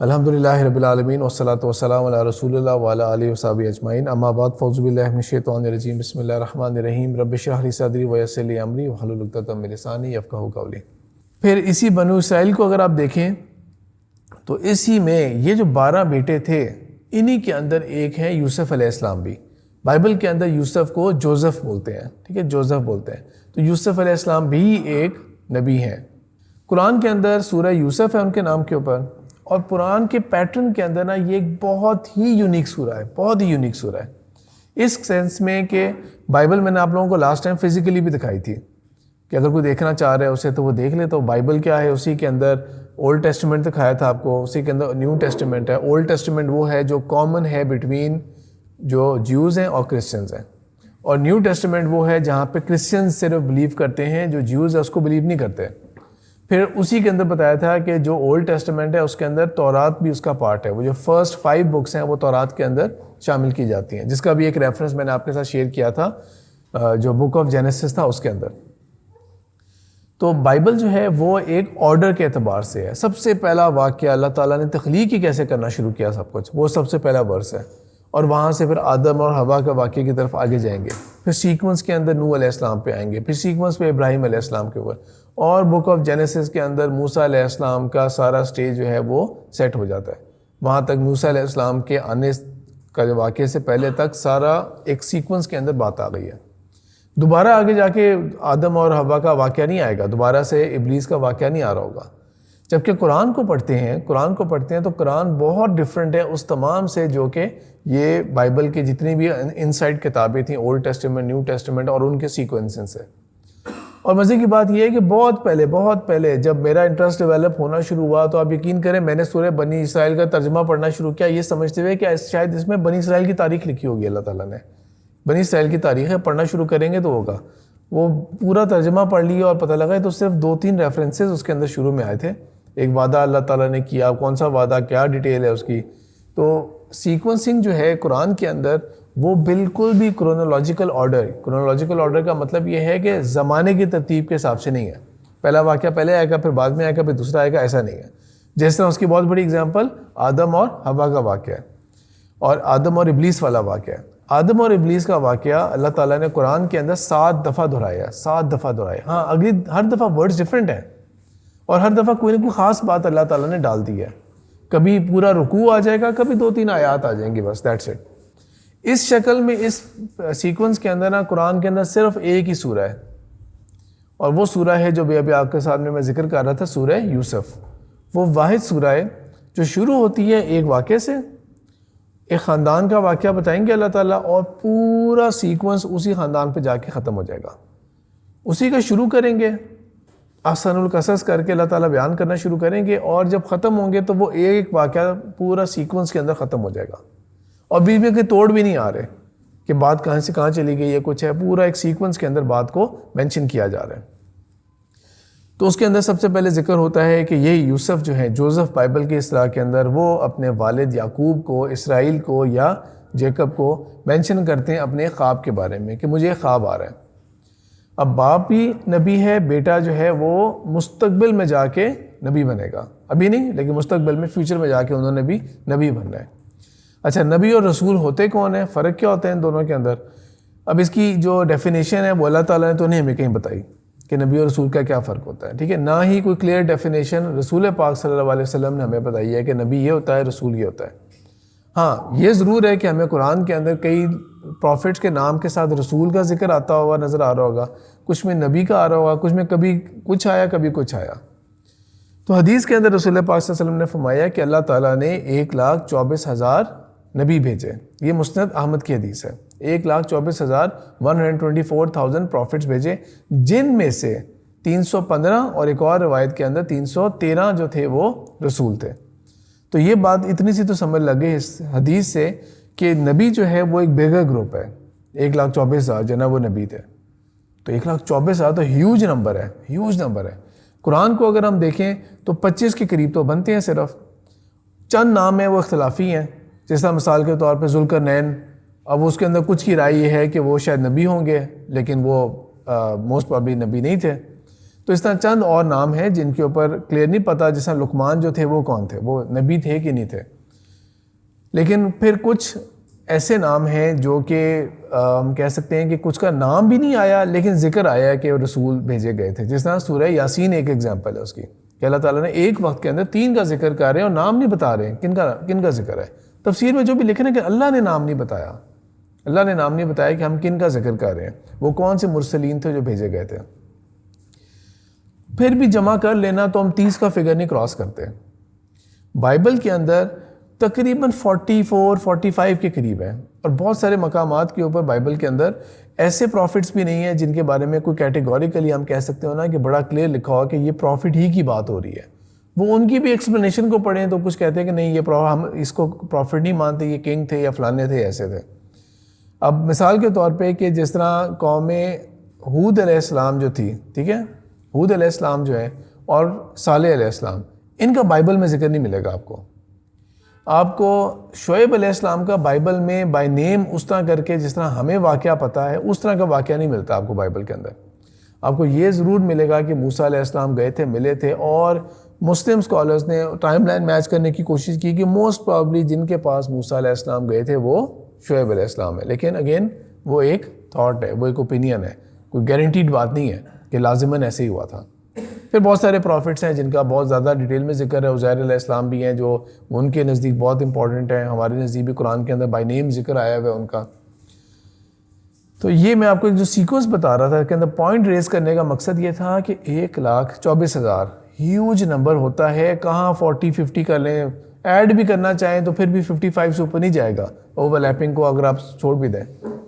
الحمدللہ رب العالمین والصلاۃ والسلام علی رسول اللہ وعلی آلہ وصحبہ اجمعین، اما بعد، فاعوذ باللہ من الشیطان الرجیم، بسم اللہ الرحمن الرحیم، رب اشرح لی صدری ویسر لی امری واحلل عقدۃ من لسانی یفقہوا قولی۔ پھر اسی بنو اسرائیل کو اگر آپ دیکھیں تو اسی میں یہ جو 12 بیٹے تھے، انہی کے اندر ایک ہے یوسف علیہ السلام بھی۔ بائبل کے اندر یوسف کو جوزف بولتے ہیں، ٹھیک ہے، جوزف بولتے ہیں۔ تو یوسف علیہ السلام بھی ایک نبی ہیں۔ قرآن کے اندر سورہ یوسف ہے ان کے نام کے اوپر، اور قرآن کے پیٹرن کے اندر نا یہ ایک بہت ہی یونیک سورہ ہے، بہت ہی یونیک سورہ ہے، اس سینس میں کہ بائبل میں نے آپ لوگوں کو لاسٹ ٹائم فزیکلی بھی دکھائی تھی کہ اگر کوئی دیکھنا چاہ رہا ہے اسے تو وہ دیکھ لے۔ تو بائبل کیا ہے، اسی کے اندر اولڈ ٹیسٹمنٹ دکھایا تھا آپ کو، اسی کے اندر نیو ٹیسٹمنٹ ہے۔ اولڈ ٹیسٹمنٹ وہ ہے جو کامن ہے بٹوین جو جیوز ہیں اور کرسچنز ہیں، اور نیو ٹیسٹمنٹ وہ ہے جہاں پہ کرسچنز صرف بلیو کرتے ہیں، جو جیوز ہے اس کو بلیو نہیں کرتے۔ پھر اسی کے اندر بتایا تھا کہ جو اولڈ ٹیسٹمنٹ ہے اس کے اندر تورات بھی اس کا پارٹ ہے، وہ جو فرسٹ 5 بکس ہیں وہ تورات کے اندر شامل کی جاتی ہیں، جس کا بھی ایک ریفرنس میں نے آپ کے ساتھ شیئر کیا تھا جو بک آف جینیسس تھا اس کے اندر۔ تو بائبل جو ہے وہ ایک آرڈر کے اعتبار سے ہے۔ سب سے پہلا واقعہ اللہ تعالیٰ نے تخلیق ہی کیسے کرنا شروع کیا سب کچھ، وہ سب سے پہلا ورس ہے، اور وہاں سے پھر آدم اور حوا کا واقعے کی طرف آگے جائیں گے، پھر سیکوینس کے اندر نوح علیہ السلام پہ آئیں گے، پھر سیکوینس پہ ابراہیم علیہ السلام کے اوپر، اور بک آف جینیسس کے اندر موسیٰ علیہ السلام کا سارا سٹیج جو ہے وہ سیٹ ہو جاتا ہے۔ وہاں تک موسیٰ علیہ السلام کے آنے کا جو واقعے سے پہلے تک سارا ایک سیکوینس کے اندر بات آ گئی ہے۔ دوبارہ آگے جا کے آدم اور حوا کا واقعہ نہیں آئے گا، دوبارہ سے ابلیس کا واقعہ نہیں آ رہا ہوگا۔ جبکہ قرآن کو پڑھتے ہیں تو قرآن بہت ڈیفرنٹ ہے اس تمام سے جو کہ یہ بائبل کے جتنی بھی انسائڈ کتابیں تھیں، اولڈ ٹیسٹمنٹ، نیو ٹیسٹمنٹ اور ان کے سیکوینسز سے۔ اور مزے کی بات یہ ہے کہ بہت پہلے جب میرا انٹرسٹ ڈیولپ ہونا شروع ہوا تو آپ یقین کریں میں نے سورہ بنی اسرائیل کا ترجمہ پڑھنا شروع کیا، یہ سمجھتے ہوئے کہ شاید اس میں بنی اسرائیل کی تاریخ لکھی ہوگی، اللہ تعالیٰ نے بنی اسرائیل کی تاریخ ہے، پڑھنا شروع کریں گے تو ہوگا۔ وہ پورا ترجمہ پڑھ لیا اور پتہ لگا تو صرف 2-3 ریفرنسز اس کے اندر شروع میں آئے تھے۔ ایک وعدہ اللہ تعالیٰ نے کیا، کون سا وعدہ، کیا ڈیٹیل ہے اس کی۔ تو سیکوینسنگ جو ہے قرآن کے اندر وہ بالکل بھی کرونالوجیکل آرڈر کا مطلب یہ ہے کہ زمانے کی ترتیب کے حساب سے نہیں ہے، پہلا واقعہ پہلے آئے گا پھر بعد میں آئے گا پھر دوسرا آئے گا، ایسا نہیں ہے۔ جس طرح اس کی بہت بڑی اگزامپل آدم اور حوا کا واقعہ ہے، اور آدم اور ابلیس والا واقعہ ہے۔ آدم اور ابلیس کا واقعہ اللہ تعالیٰ نے قرآن کے اندر 7 دفعہ دہرایا، 7 دفعہ دہرایا۔ ہاں اگلی ہر دفعہ ورڈز ڈفرینٹ ہیں، اور ہر دفعہ کوئی نہ کوئی خاص بات اللہ تعالیٰ نے ڈال دی ہے۔ کبھی پورا رکوع آ جائے گا، کبھی 2-3 آیات آ جائیں گی، بس دیٹس اٹ۔ اس شکل میں اس سیکوینس کے اندر نا قرآن کے اندر صرف ایک ہی سورہ ہے، اور وہ سورہ ہے جو ابھی آپ کے سامنے میں ذکر کر رہا تھا، سورہ یوسف۔ وہ واحد سورہ ہے جو شروع ہوتی ہے ایک واقعے سے، ایک خاندان کا واقعہ بتائیں گے اللہ تعالیٰ، اور پورا سیکوینس اسی خاندان پہ جا کے ختم ہو جائے گا۔ اسی کا شروع کریں گے، احسن القصص کر کے اللہ تعالیٰ بیان کرنا شروع کریں گے، اور جب ختم ہوں گے تو وہ ایک واقعہ پورا سیکوینس کے اندر ختم ہو جائے گا، اور بیچ میں کوئی توڑ بھی نہیں آ رہے کہ بات کہاں سے کہاں چلی گئی، یہ کچھ ہے، پورا ایک سیکوینس کے اندر بات کو مینشن کیا جا رہا ہے۔ تو اس کے اندر سب سے پہلے ذکر ہوتا ہے کہ یہ یوسف جو ہے، جوزف بائبل کے اصطلاح کے اندر، وہ اپنے والد یعقوب کو، اسرائیل کو یا جیکب کو مینشن کرتے ہیں اپنے خواب کے بارے میں کہ مجھے خواب آ رہا ہے۔ اب باپ بھی نبی ہے، بیٹا جو ہے وہ مستقبل میں جا کے نبی بنے گا، ابھی نہیں لیکن مستقبل میں، فیوچر میں جا کے انہوں نے بھی نبی بننا ہے۔ اچھا، نبی اور رسول ہوتے کون ہیں، فرق کیا ہوتا ہے ان دونوں کے اندر؟ اب اس کی جو ڈیفینیشن ہے وہ اللہ تعالیٰ نے تو نہیں ہمیں کہیں بتائی کہ نبی اور رسول کا کیا فرق ہوتا ہے، ٹھیک ہے، نہ ہی کوئی کلیئر ڈیفینیشن رسول پاک صلی اللہ علیہ وسلم نے ہمیں بتائی ہے کہ نبی یہ ہوتا ہے، رسول یہ ہوتا ہے۔ ہاں یہ ضرور ہے کہ ہمیں قرآن کے اندر کئی پروفٹس کے نام کے ساتھ رسول کا ذکر آتا ہوا نظر آ رہا ہوگا، کچھ میں نبی کا آ رہا ہوگا، کچھ میں کبھی کچھ آیا کبھی کچھ آیا۔ تو حدیث کے اندر رسول پاک صلی اللہ علیہ وسلم نے فرمایا کہ اللہ تعالیٰ نے 1,24,000 نبی بھیجے، یہ مسند احمد کی حدیث ہے، 1,24,124,000 پروفٹس بھیجے، جن میں سے 315 اور ایک اور روایت کے اندر 313 جو تھے وہ رسول تھے۔ تو یہ بات اتنی سی تو سمجھ لگے اس حدیث سے کہ نبی جو ہے وہ ایک بگر گروپ ہے، 1,24,000 جو نا وہ نبی تھے۔ تو 1,24,000 تو ہیوج نمبر ہے، ہیوج نمبر ہے۔ قرآن کو اگر ہم دیکھیں تو 25 کے قریب تو بنتے ہیں، صرف چند نام ہیں وہ اختلافی ہیں، جس طرح مثال کے طور پہ ذوالقرنین، اب اس کے اندر کچھ کی رائے یہ ہے کہ وہ شاید نبی ہوں گے لیکن وہ موسٹ پرابلی نبی نہیں تھے۔ تو اس طرح چند اور نام ہیں جن کے اوپر کلیئر نہیں پتہ، جیسا لقمان جو تھے وہ کون تھے، وہ نبی تھے کہ نہیں تھے. لیکن پھر کچھ ایسے نام ہیں جو کہ ہم کہہ سکتے ہیں کہ کچھ کا نام بھی نہیں آیا لیکن ذکر آیا ہے کہ رسول بھیجے گئے تھے. جس طرح سورہ یاسین ایک ایگزامپل ہے اس کی، کہ اللہ تعالیٰ نے ایک وقت کے اندر 3 کا ذکر کر رہے ہیں اور نام نہیں بتا رہے ہیں کن کا ذکر ہے. تفسیر میں جو بھی لکھ رہے ہیں کہ اللہ نے نام نہیں بتایا، اللہ نے نام نہیں بتایا کہ ہم کن کا ذکر کر رہے ہیں، وہ کون سے مرسلین تھے جو بھیجے گئے تھے. پھر بھی جمع کر لینا تو ہم 30 کا فگر نہیں کراس کرتے. بائبل کے اندر تقریباً 44-45 کے قریب ہے، اور بہت سارے مقامات کے اوپر بائبل کے اندر ایسے پروفٹس بھی نہیں ہیں جن کے بارے میں کوئی کیٹیگوریکلی ہم کہہ سکتے ہو نا کہ بڑا کلیئر لکھا ہوا کہ یہ پروفٹ ہی کی بات ہو رہی ہے. وہ ان کی بھی ایکسپلینیشن کو پڑھیں تو کچھ کہتے ہیں کہ نہیں یہ ہم اس کو پروفٹ نہیں مانتے، یہ کنگ تھے یا فلانے تھے ایسے تھے. اب مثال کے طور پہ کہ جس طرح قوم ہود علیہ السلام جو تھی، ٹھیک ہے، ہود علیہ السلام جو ہے اور صالح علیہ السلام، ان کا بائبل میں ذکر نہیں ملے گا آپ کو. آپ کو شعیب علیہ السلام کا بائبل میں بائی نیم اس طرح کر کے جس طرح ہمیں واقعہ پتہ ہے اس طرح کا واقعہ نہیں ملتا آپ کو بائبل کے اندر. آپ کو یہ ضرور ملے گا کہ موسیٰ علیہ السلام گئے تھے، ملے تھے، اور مسلم اسکالرز نے ٹائم لائن میچ کرنے کی کوشش کی کہ موسٹ پرابلی جن کے پاس موسیٰ علیہ السلام گئے تھے وہ شعیب علیہ السلام ہے. لیکن اگین وہ ایک تھاٹ ہے، وہ ایک اوپینین ہے، کوئی گارنٹیڈ بات نہیں ہے کہ لازماً ایسے ہی ہوا تھا. پھر بہت سارے پروفٹس ہیں جن کا بہت زیادہ ڈیٹیل میں ذکر ہے. عزیر علیہ السلام بھی ہیں جو ان کے نزدیک بہت امپورٹنٹ ہیں، ہمارے نزدیک بھی قرآن کے اندر بائی نیم ذکر آیا ہوا ہے ان کا. تو یہ میں آپ کو ایک جو سیکوینس بتا رہا تھا کہ اندر پوائنٹ ریز کرنے کا مقصد یہ تھا کہ 1,24,000 ہیوج نمبر ہوتا ہے. کہاں 40-50 کر لیں، ایڈ بھی کرنا چاہیں تو پھر بھی 55 سے اوپر نہیں جائے گا اوور لیپنگ کو اگر آپ چھوڑ بھی دیں.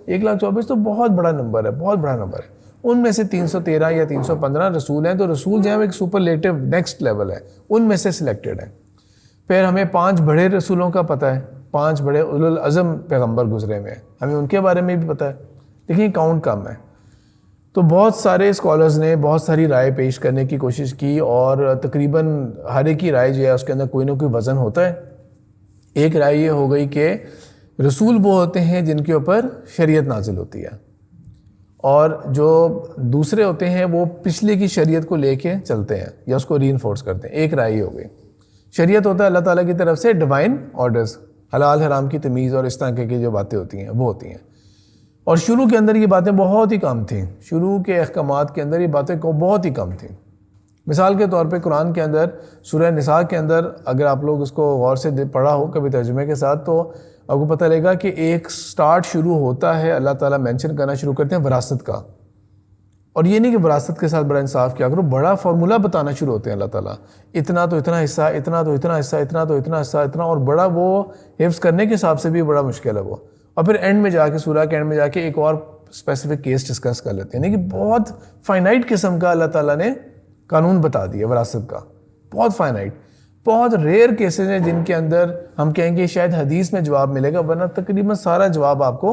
1,24,000 تو بہت بڑا نمبر ہے، بہت بڑا نمبر ہے. ان میں سے 313 یا 315 رسول ہیں، تو رسول جو ہے ایک سپرلیٹو نیکسٹ لیول ہے، ان میں سے سلیکٹڈ ہیں. پھر ہمیں 5 بڑے رسولوں کا پتہ ہے، 5 بڑے اولو العزم پیغمبر گزرے ہوئے ہیں، ہمیں ان کے بارے میں بھی پتہ ہے، لیکن کاؤنٹ کم ہے. تو بہت سارے اسکالرز نے بہت ساری رائے پیش کرنے کی کوشش کی، اور تقریباً ہر ایک کی رائے جو ہے اس کے اندر کوئی نہ کوئی وزن ہوتا ہے. ایک رائے یہ ہو گئی کہ رسول وہ ہوتے ہیں جن کے اوپر شریعت نازل ہوتی ہے، اور جو دوسرے ہوتے ہیں وہ پچھلے کی شریعت کو لے کے چلتے ہیں یا اس کو ری انفورس کرتے ہیں. ایک رائے ہو گئی. شریعت ہوتا ہے اللہ تعالیٰ کی طرف سے ڈیوائن آرڈرز، حلال حرام کی تمیز اور اس طرح کی جو باتیں ہوتی ہیں وہ ہوتی ہیں. اور شروع کے اندر یہ باتیں بہت ہی کم تھیں، شروع کے احکامات کے اندر یہ باتیں بہت ہی کم تھیں. مثال کے طور پہ قرآن کے اندر سورہ نساء کے اندر اگر آپ لوگ اس کو غور سے پڑھا ہو کبھی ترجمے کے ساتھ تو آپ کو پتہ لگے گا کہ ایک سٹارٹ شروع ہوتا ہے، اللہ تعالیٰ مینشن کرنا شروع کرتے ہیں وراثت کا. اور یہ نہیں کہ وراثت کے ساتھ بڑا انصاف کیا کرو، بڑا فارمولہ بتانا شروع ہوتے ہیں اللہ تعالیٰ. اتنا تو اتنا حصہ، اتنا تو اتنا حصہ، اتنا تو اتنا حصہ، اتنا، اور بڑا وہ حفظ کرنے کے حساب سے بھی بڑا مشکل ہے وہ. اور پھر اینڈ میں جا کے سورہ کے اینڈ میں جا کے ایک اور اسپیسیفک کیس ڈسکس کر لیتے ہیں. یعنی کہ بہت فائنائٹ قسم کا اللہ تعالیٰ نے قانون بتا دیا وراثت کا، بہت فائنائٹ. بہت ریئر کیسز ہیں جن کے اندر ہم کہیں گے شاید حدیث میں جواب ملے گا، ورنہ تقریباً سارا جواب آپ کو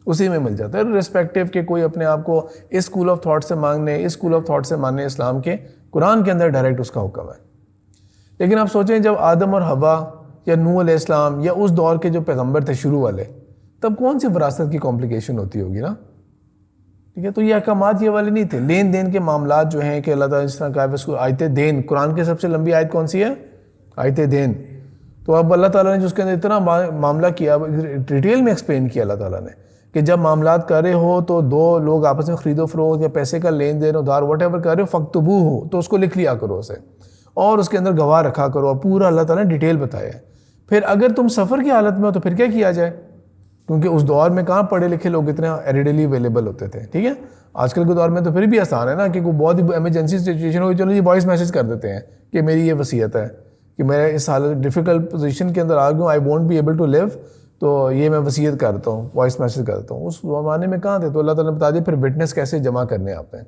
اسی میں مل جاتا ہے، ریسپیکٹیو کہ کوئی اپنے آپ کو اس اسکول آف تھاٹ سے مانگنے، اس اسکول آف تھاٹ سے ماننے اسلام کے، قرآن کے اندر ڈائریکٹ اس کا حکم ہے. لیکن آپ سوچیں جب آدم اور حوا یا نوح علیہ السلام یا اس دور کے جو پیغمبر تھے شروع والے، تب کون سی وراثت کی کمپلیکیشن ہوتی ہوگی نا. ٹھیک ہے، تو یہ احکامات یہ والے نہیں تھے. لین دین کے معاملات جو ہیں کہ اللہ تعالیٰ جس طرح کہا ہے آیت دین، قرآن کی سب سے لمبی آیت کون سی ہے؟ آیت دین. تو اب اللہ تعالیٰ نے جو اس کے اندر اتنا معاملہ کیا، ڈیٹیل میں ایکسپلین کیا اللہ تعالیٰ نے کہ جب معاملات کر رہے ہو تو 2 لوگ آپس میں خرید و فروخت یا پیسے کا لین دین ادھار واٹ ایور کر رہے ہو، فاکتبوہ ہو تو اس کو لکھ لیا کرو اسے، اور اس کے اندر گواہ رکھا کرو، اور پورا اللہ تعالیٰ نے ڈیٹیل بتایا ہے. پھر اگر تم سفر کی حالت میں ہو تو پھر کیا کیا جائے، کیونکہ اس دور میں کہاں پڑھے لکھے لوگ اتنے ریڈیلی اویلیبل ہوتے تھے. ٹھیک ہے، آج کل کے دور میں تو پھر بھی آسان ہے نا کہ کوئی بہت ہی ایمرجنسی سچویشن ہوگی، چلو جی وائس میسج کر دیتے ہیں کہ میری یہ وصیت ہے کہ میں اس حالت ڈیفیکلٹ پوزیشن کے اندر آ گیا ہوں، I won't be able to leave, تو یہ میں وصیت کرتا ہوں، وائس میسج کرتا ہوں. اس زمانے میں کہاں تھے، تو اللہ تعالیٰ نے بتا دیا پھر وٹنس کیسے جمع کرنے آپ ہیں.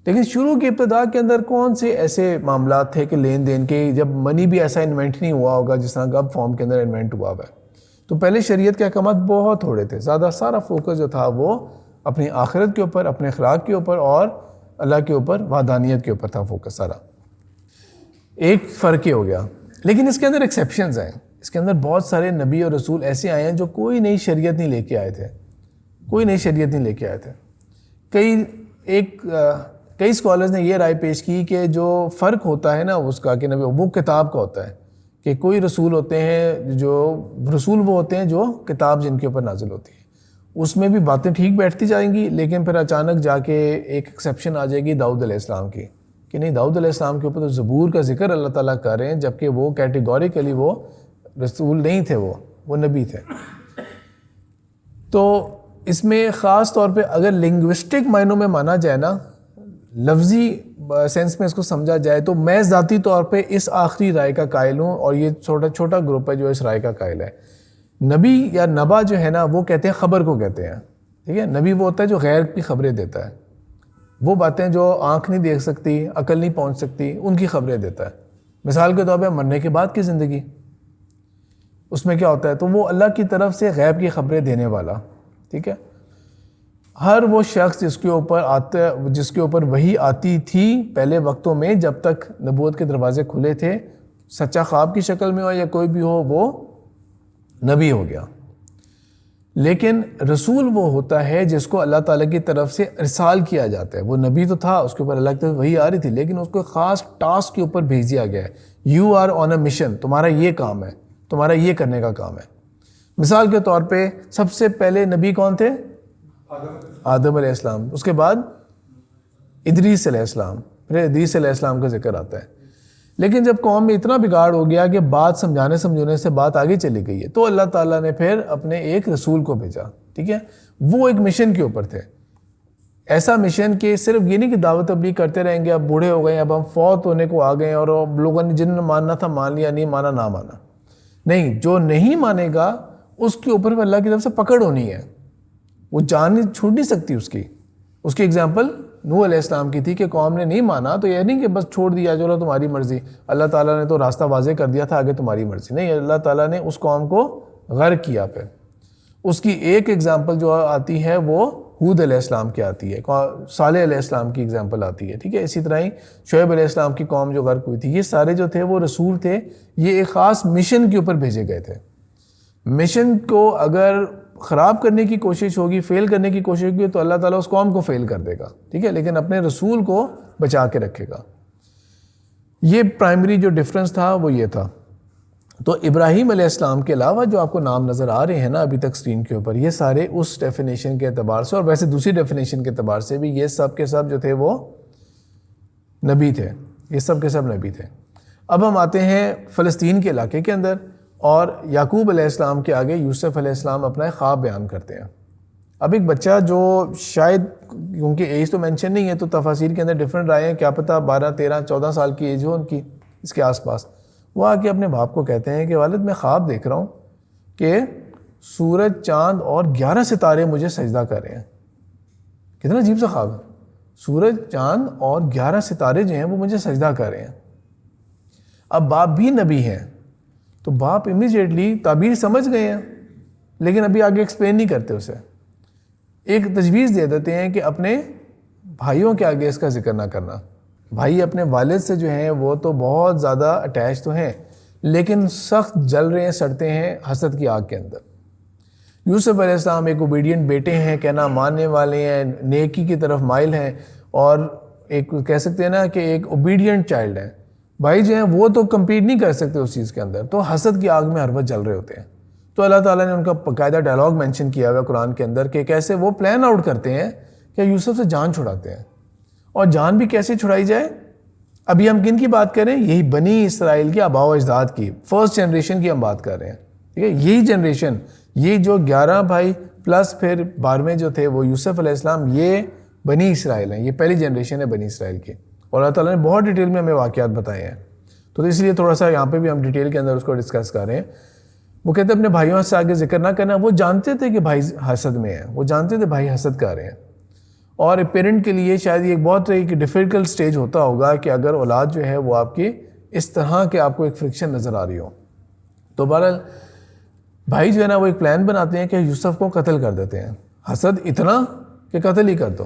لیکن شروع کی ابتدا کے اندر کون سے ایسے معاملات تھے کہ لین دین کے، جب منی بھی ایسا انوینٹ نہیں ہوا ہوگا جس طرح گب فارم کے اندر انوینٹ ہوا ہے. تو پہلے شریعت کے احکامات بہت تھوڑے تھے، زیادہ سارا فوکس جو تھا وہ اپنی آخرت کے اوپر، اپنے اخلاق کے اوپر اور اللہ کے اوپر، وحدانیت کے اوپر تھا فوکس سارا. ایک فرق ہی ہو گیا. لیکن اس کے اندر ایکسیپشنز ہیں، اس کے اندر بہت سارے نبی اور رسول ایسے آئے ہیں جو کوئی نئی شریعت نہیں لے کے آئے تھے، کوئی نئی شریعت نہیں لے کے آئے تھے. ایک کئی اسکالرز نے یہ رائے پیش کی کہ جو فرق ہوتا ہے نا اس کا کہ نبی وہ کتاب کا ہوتا ہے، کہ کوئی رسول ہوتے ہیں جو رسول وہ ہوتے ہیں جو کتاب جن کے اوپر نازل ہوتی ہے، اس میں بھی باتیں ٹھیک بیٹھتی جائیں گی، لیکن پھر اچانک جا کے ایک ایکسیپشن آ جائے گی داؤد علیہ السلام کی، کہ نہیں داؤد علیہ السلام کے اوپر تو زبور کا ذکر اللہ تعالیٰ کر رہے ہیں، جبکہ وہ کیٹیگوریکلی وہ رسول نہیں تھے، وہ نبی تھے۔ تو اس میں خاص طور پہ اگر لنگوسٹک معنوں میں مانا جائے نا، لفظی سینس میں اس کو سمجھا جائے، تو میں ذاتی طور پہ اس آخری رائے کا قائل ہوں، اور یہ چھوٹا گروپ ہے جو اس رائے کا قائل ہے۔ نبی یا نبا جو ہے نا وہ کہتے ہیں خبر کو کہتے ہیں، ٹھیک ہے، نبی وہ ہوتا ہے جو غیر کی خبریں دیتا ہے، وہ باتیں جو آنکھ نہیں دیکھ سکتی، عقل نہیں پہنچ سکتی، ان کی خبریں دیتا ہے۔ مثال کے طور پہ مرنے کے بعد کی زندگی، اس میں کیا ہوتا ہے، تو وہ اللہ کی طرف سے غیب کی خبریں دینے والا، ٹھیک ہے۔ ہر وہ شخص جس کے اوپر وحی آتی تھی پہلے وقتوں میں، جب تک نبوت کے دروازے کھلے تھے، سچا خواب کی شکل میں ہو یا کوئی بھی ہو، وہ نبی ہو گیا۔ لیکن رسول وہ ہوتا ہے جس کو اللہ تعالیٰ کی طرف سے ارسال کیا جاتا ہے۔ وہ نبی تو تھا، اس کے اوپر اللہ کی طرف وحی آ رہی تھی، لیکن اس کو خاص ٹاسک کے اوپر بھیج دیا گیا ہے، you are on a mission, تمہارا یہ کام ہے، تمہارا یہ کرنے کا کام ہے۔ مثال کے طور پہ سب سے پہلے نبی کون تھے؟ آدم علیہ السلام، اس کے بعد ادریس علیہ السلام، پھر ادریس علیہ السلام کا ذکر آتا ہے۔ لیکن جب قوم میں اتنا بگاڑ ہو گیا کہ بات سمجھانے سے بات آگے چلی گئی ہے، تو اللہ تعالیٰ نے پھر اپنے ایک رسول کو بھیجا، ٹھیک ہے۔ وہ ایک مشن کے اوپر تھے، ایسا مشن کہ صرف یہ نہیں کہ دعوت تبلیغ کرتے رہیں گے، اب بوڑھے ہو گئے، اب ہم فوت ہونے کو آ گئے اور لوگوں نے جن نے ماننا تھا مان لیا، نہیں مانا نہ مانا، نہیں، جو نہیں مانے گا اس کے اوپر اللہ کی طرف سے پکڑ ہونی ہے، وہ جان چھوٹ نہیں سکتی اس کی ایگزامپل نوح علیہ السلام کی تھی کہ قوم نے نہیں مانا تو یہ نہیں کہ بس چھوڑ دیا چلو تمہاری مرضی، اللہ تعالیٰ نے تو راستہ واضح کر دیا تھا، آگے تمہاری مرضی، نہیں، اللہ تعالیٰ نے اس قوم کو غرق کیا۔ پھر اس کی ایک ایگزامپل جو آتی ہے وہ ہود علیہ السلام کی آتی ہے، صالح علیہ السلام کی ایگزامپل آتی ہے، ٹھیک ہے۔ اسی طرح ہی شعیب علیہ السلام کی قوم جو غرق ہوئی تھی، یہ سارے جو تھے وہ رسول تھے، یہ ایک خاص مشن کے اوپر بھیجے گئے تھے۔ مشن کو اگر خراب کرنے کی کوشش ہوگی، فیل کرنے کی کوشش ہوگی، تو اللہ تعالیٰ اس قوم کو فیل کر دے گا، ٹھیک ہے، لیکن اپنے رسول کو بچا کے رکھے گا۔ یہ پرائمری جو ڈفرنس تھا وہ یہ تھا۔ تو ابراہیم علیہ السلام کے علاوہ جو آپ کو نام نظر آ رہے ہیں نا ابھی تک اسکرین کے اوپر، یہ سارے اس ڈیفینیشن کے اعتبار سے، اور ویسے دوسری ڈیفینیشن کے اعتبار سے بھی یہ سب کے سب جو تھے وہ نبی تھے، یہ سب کے سب نبی تھے۔ اب ہم آتے ہیں فلسطین کے علاقے کے اندر، اور یعقوب علیہ السلام کے آگے یوسف علیہ السلام اپنا ایک خواب بیان کرتے ہیں۔ اب ایک بچہ جو شاید، کیونکہ ایج تو مینشن نہیں ہے تو تفاسیر کے اندر ڈفرینٹ رائے ہیں، کیا پتہ 12 13 14 سال کی ایج ہو ان کی، اس کے آس پاس، وہ آ کے اپنے باپ کو کہتے ہیں کہ والد میں خواب دیکھ رہا ہوں کہ سورج، چاند اور 11 ستارے مجھے سجدہ کر رہے ہیں۔ کتنا عجیب سا خواب ہے، سورج، چاند اور 11 ستارے جو ہیں وہ مجھے سجدہ کر رہے ہیں۔ اب باپ بھی نبی ہیں تو باپ امیجیٹلی تعبیر سمجھ گئے ہیں، لیکن ابھی آگے ایکسپلین نہیں کرتے اسے، ایک تجویز دے دیتے ہیں کہ اپنے بھائیوں کے آگے اس کا ذکر نہ کرنا۔ بھائی اپنے والد سے جو ہیں وہ تو بہت زیادہ اٹیچ تو ہیں، لیکن سخت جل رہے ہیں، سڑتے ہیں حسد کی آگ کے اندر۔ یوسف علیہ السلام ایک اوبیڈینٹ بیٹے ہیں، کہنا ماننے والے ہیں، نیکی کی طرف مائل ہیں، اور ایک کہہ سکتے ہیں نا کہ ایک اوبیڈینٹ چائلڈ ہے۔ بھائی جو ہیں وہ تو کمپیٹ نہیں کر سکتے اس چیز کے اندر، تو حسد کی آگ میں ہر وقت جل رہے ہوتے ہیں۔ تو اللہ تعالیٰ نے ان کا باقاعدہ ڈائلاگ مینشن کیا ہوا قرآن کے اندر کہ کیسے وہ پلان آؤٹ کرتے ہیں کہ یوسف سے جان چھڑاتے ہیں، اور جان بھی کیسے چھڑائی جائے۔ ابھی ہم کن کی بات کر رہے ہیں؟ یہی بنی اسرائیل کے آباء و اجداد کی، فرسٹ جنریشن کی ہم بات کر رہے ہیں، ٹھیک ہے۔ یہی جنریشن، یہ جو 11 بھائی پلس پھر 12ویں جو تھے وہ یوسف علیہ السلام، یہ بنی اسرائیل ہیں، یہ پہلی جنریشن ہے بنی اسرائیل کی، اور اللہ تعالیٰ نے بہت ڈیٹیل میں ہمیں واقعات بتائے ہیں۔ تو اس لیے تھوڑا سا یہاں پہ بھی ہم ڈیٹیل کے اندر اس کو ڈسکس کر رہے ہیں۔ وہ کہتے ہیں اپنے بھائیوں سے آگے ذکر نہ کرنا، وہ جانتے تھے کہ بھائی حسد میں ہیں، وہ جانتے تھے بھائی حسد کر رہے ہیں، اور ایک پیرنٹ کے لیے شاید یہ ایک بہت ایک ڈیفیکلٹ سٹیج ہوتا ہوگا کہ اگر اولاد جو ہے وہ آپ کی اس طرح کہ آپ کو ایک فرکشن نظر آ رہی ہو۔ تو بہرحال بھائی جو ہے نا وہ ایک پلان بناتے ہیں کہ یوسف کو قتل کر دیتے ہیں، حسد اتنا کہ قتل ہی کر دو۔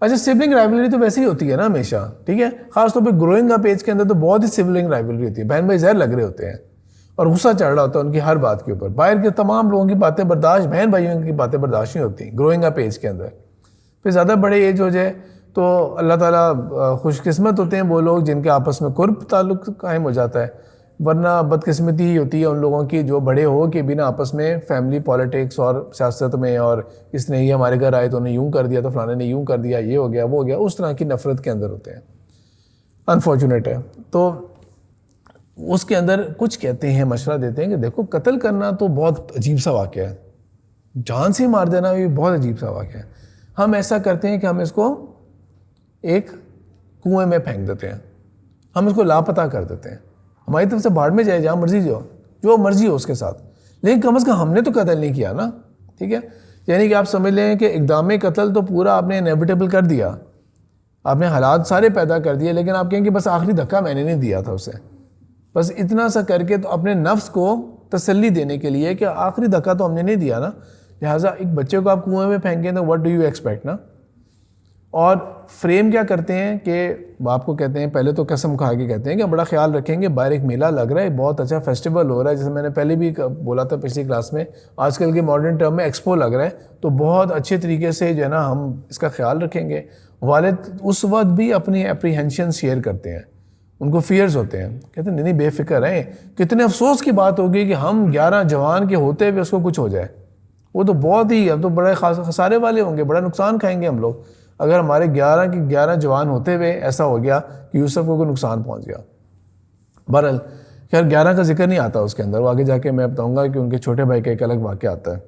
اچھا، سبلنگ رائیولری تو ویسے ہی ہوتی ہے نا ہمیشہ، ٹھیک ہے، خاص طور پہ گروئنگ اپ ایج کے اندر تو بہت ہی سبلنگ رائیولری ہوتی ہے، بہن بھائی زہر لگ رہے ہوتے ہیں، اور غصہ چڑھ رہا ہوتا ہے ان کی ہر بات کے اوپر، باہر کے تمام لوگوں کی باتیں برداشت، بہن بھائیوں کی باتیں برداشت نہیں ہوتی گروئنگ اپ ایج کے اندر۔ پھر زیادہ بڑے ایج ہو جائے تو اللہ تعالیٰ خوش قسمت ہوتے ہیں وہ لوگ جن کے آپس میں قرب تعلق قائم ہو جاتا ہے، ورنہ بدقسمتی ہی ہوتی ہے ان لوگوں کی جو بڑے ہو کے بنا آپس میں فیملی پالیٹکس اور سیاست میں، اور اس نے یہ ہمارے گھر آئے تو انہیں یوں کر دیا، تو فلانے نے یوں کر دیا، یہ ہو گیا وہ ہو گیا، اس طرح کی نفرت کے اندر ہوتے ہیں. انفارچونیٹ ہے. تو اس کے اندر کچھ کہتے ہیں، مشورہ دیتے ہیں کہ دیکھو قتل کرنا تو بہت عجیب سا واقعہ ہے، جان سے مار دینا بھی بہت عجیب سا واقعہ ہے. ہم ایسا کرتے ہیں کہ ہم اس کو ایک کنویں میں پھینک دیتے ہیں، ہم اس کو لاپتہ کر دیتے ہیں. ہماری طرف سے بھاڑ میں جائے، جہاں مرضی جو مرضی ہو اس کے ساتھ، لیکن کم از کم ہم نے تو قتل نہیں کیا نا. ٹھیک ہے، یعنی کہ آپ سمجھ لیں کہ اقدام قتل تو پورا آپ نے انیویٹیبل کر دیا، آپ نے حالات سارے پیدا کر دیے، لیکن آپ کہیں کہ بس آخری دھکا میں نے نہیں دیا تھا اسے. بس اتنا سا کر کے تو اپنے نفس کو تسلی دینے کے لیے کہ آخری دھکا تو ہم نے نہیں دیا نا، لہٰذا ایک بچے کو آپ کنویں میں پھینکیں تو واٹ ڈو یو ایکسپیکٹ نا. اور فریم کیا کرتے ہیں کہ باپ کو کہتے ہیں، پہلے تو قسم کھا کے کہتے ہیں کہ بڑا خیال رکھیں گے، باہر ایک میلہ لگ رہا ہے، بہت اچھا فیسٹیول ہو رہا ہے، جیسے میں نے پہلے بھی بولا تھا پچھلی کلاس میں، آج کل کے ماڈرن ٹرم میں ایکسپو لگ رہا ہے، تو بہت اچھے طریقے سے جو ہے نا ہم اس کا خیال رکھیں گے. والد اس وقت بھی اپنی اپریہنشن شیئر کرتے ہیں، ان کو فیئرز ہوتے ہیں، کہتے ہیں نہیں بے فکر ہیں. کتنے افسوس کی بات ہوگی کہ ہم 11 جوان کے ہوتے ہوئے اس کو کچھ ہو جائے، وہ تو بہت ہی، اب تو بڑے خسارے والے ہوں گے، بڑا نقصان کھائیں گے ہم لوگ اگر ہمارے 11 کے 11 جوان ہوتے ہوئے ایسا ہو گیا کہ یوسف کو کوئی نقصان پہنچ گیا. بہرحال خیر 11 کا ذکر نہیں آتا اس کے اندر، وہ آگے جا کے میں بتاؤں گا کہ ان کے چھوٹے بھائی کا ایک الگ واقعہ آتا ہے.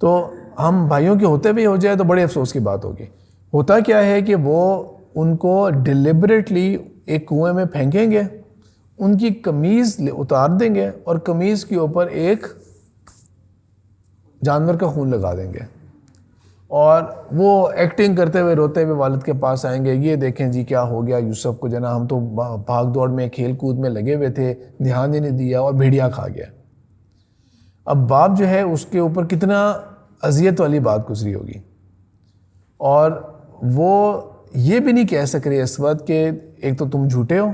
تو ہم بھائیوں کے ہوتے ہوئے ہو جائے تو بڑے افسوس کی بات ہوگی. ہوتا کیا ہے کہ وہ ان کو ڈیلیبریٹلی ایک کنویں میں پھینکیں گے، ان کی قمیض اتار دیں گے اور قمیض کے اوپر ایک جانور کا خون لگا دیں گے، اور وہ ایکٹنگ کرتے ہوئے روتے ہوئے والد کے پاس آئیں گے، یہ دیکھیں جی کیا ہو گیا یوسف کو، جنا ہم تو بھاگ دوڑ میں کھیل کود میں لگے ہوئے تھے، دھیان ہی نہیں دیا اور بھیڑیا کھا گیا. اب باپ جو ہے اس کے اوپر کتنا اذیت والی بات گزری ہوگی، اور وہ یہ بھی نہیں کہہ سک رہے اس وقت کہ ایک تو تم جھوٹے ہو،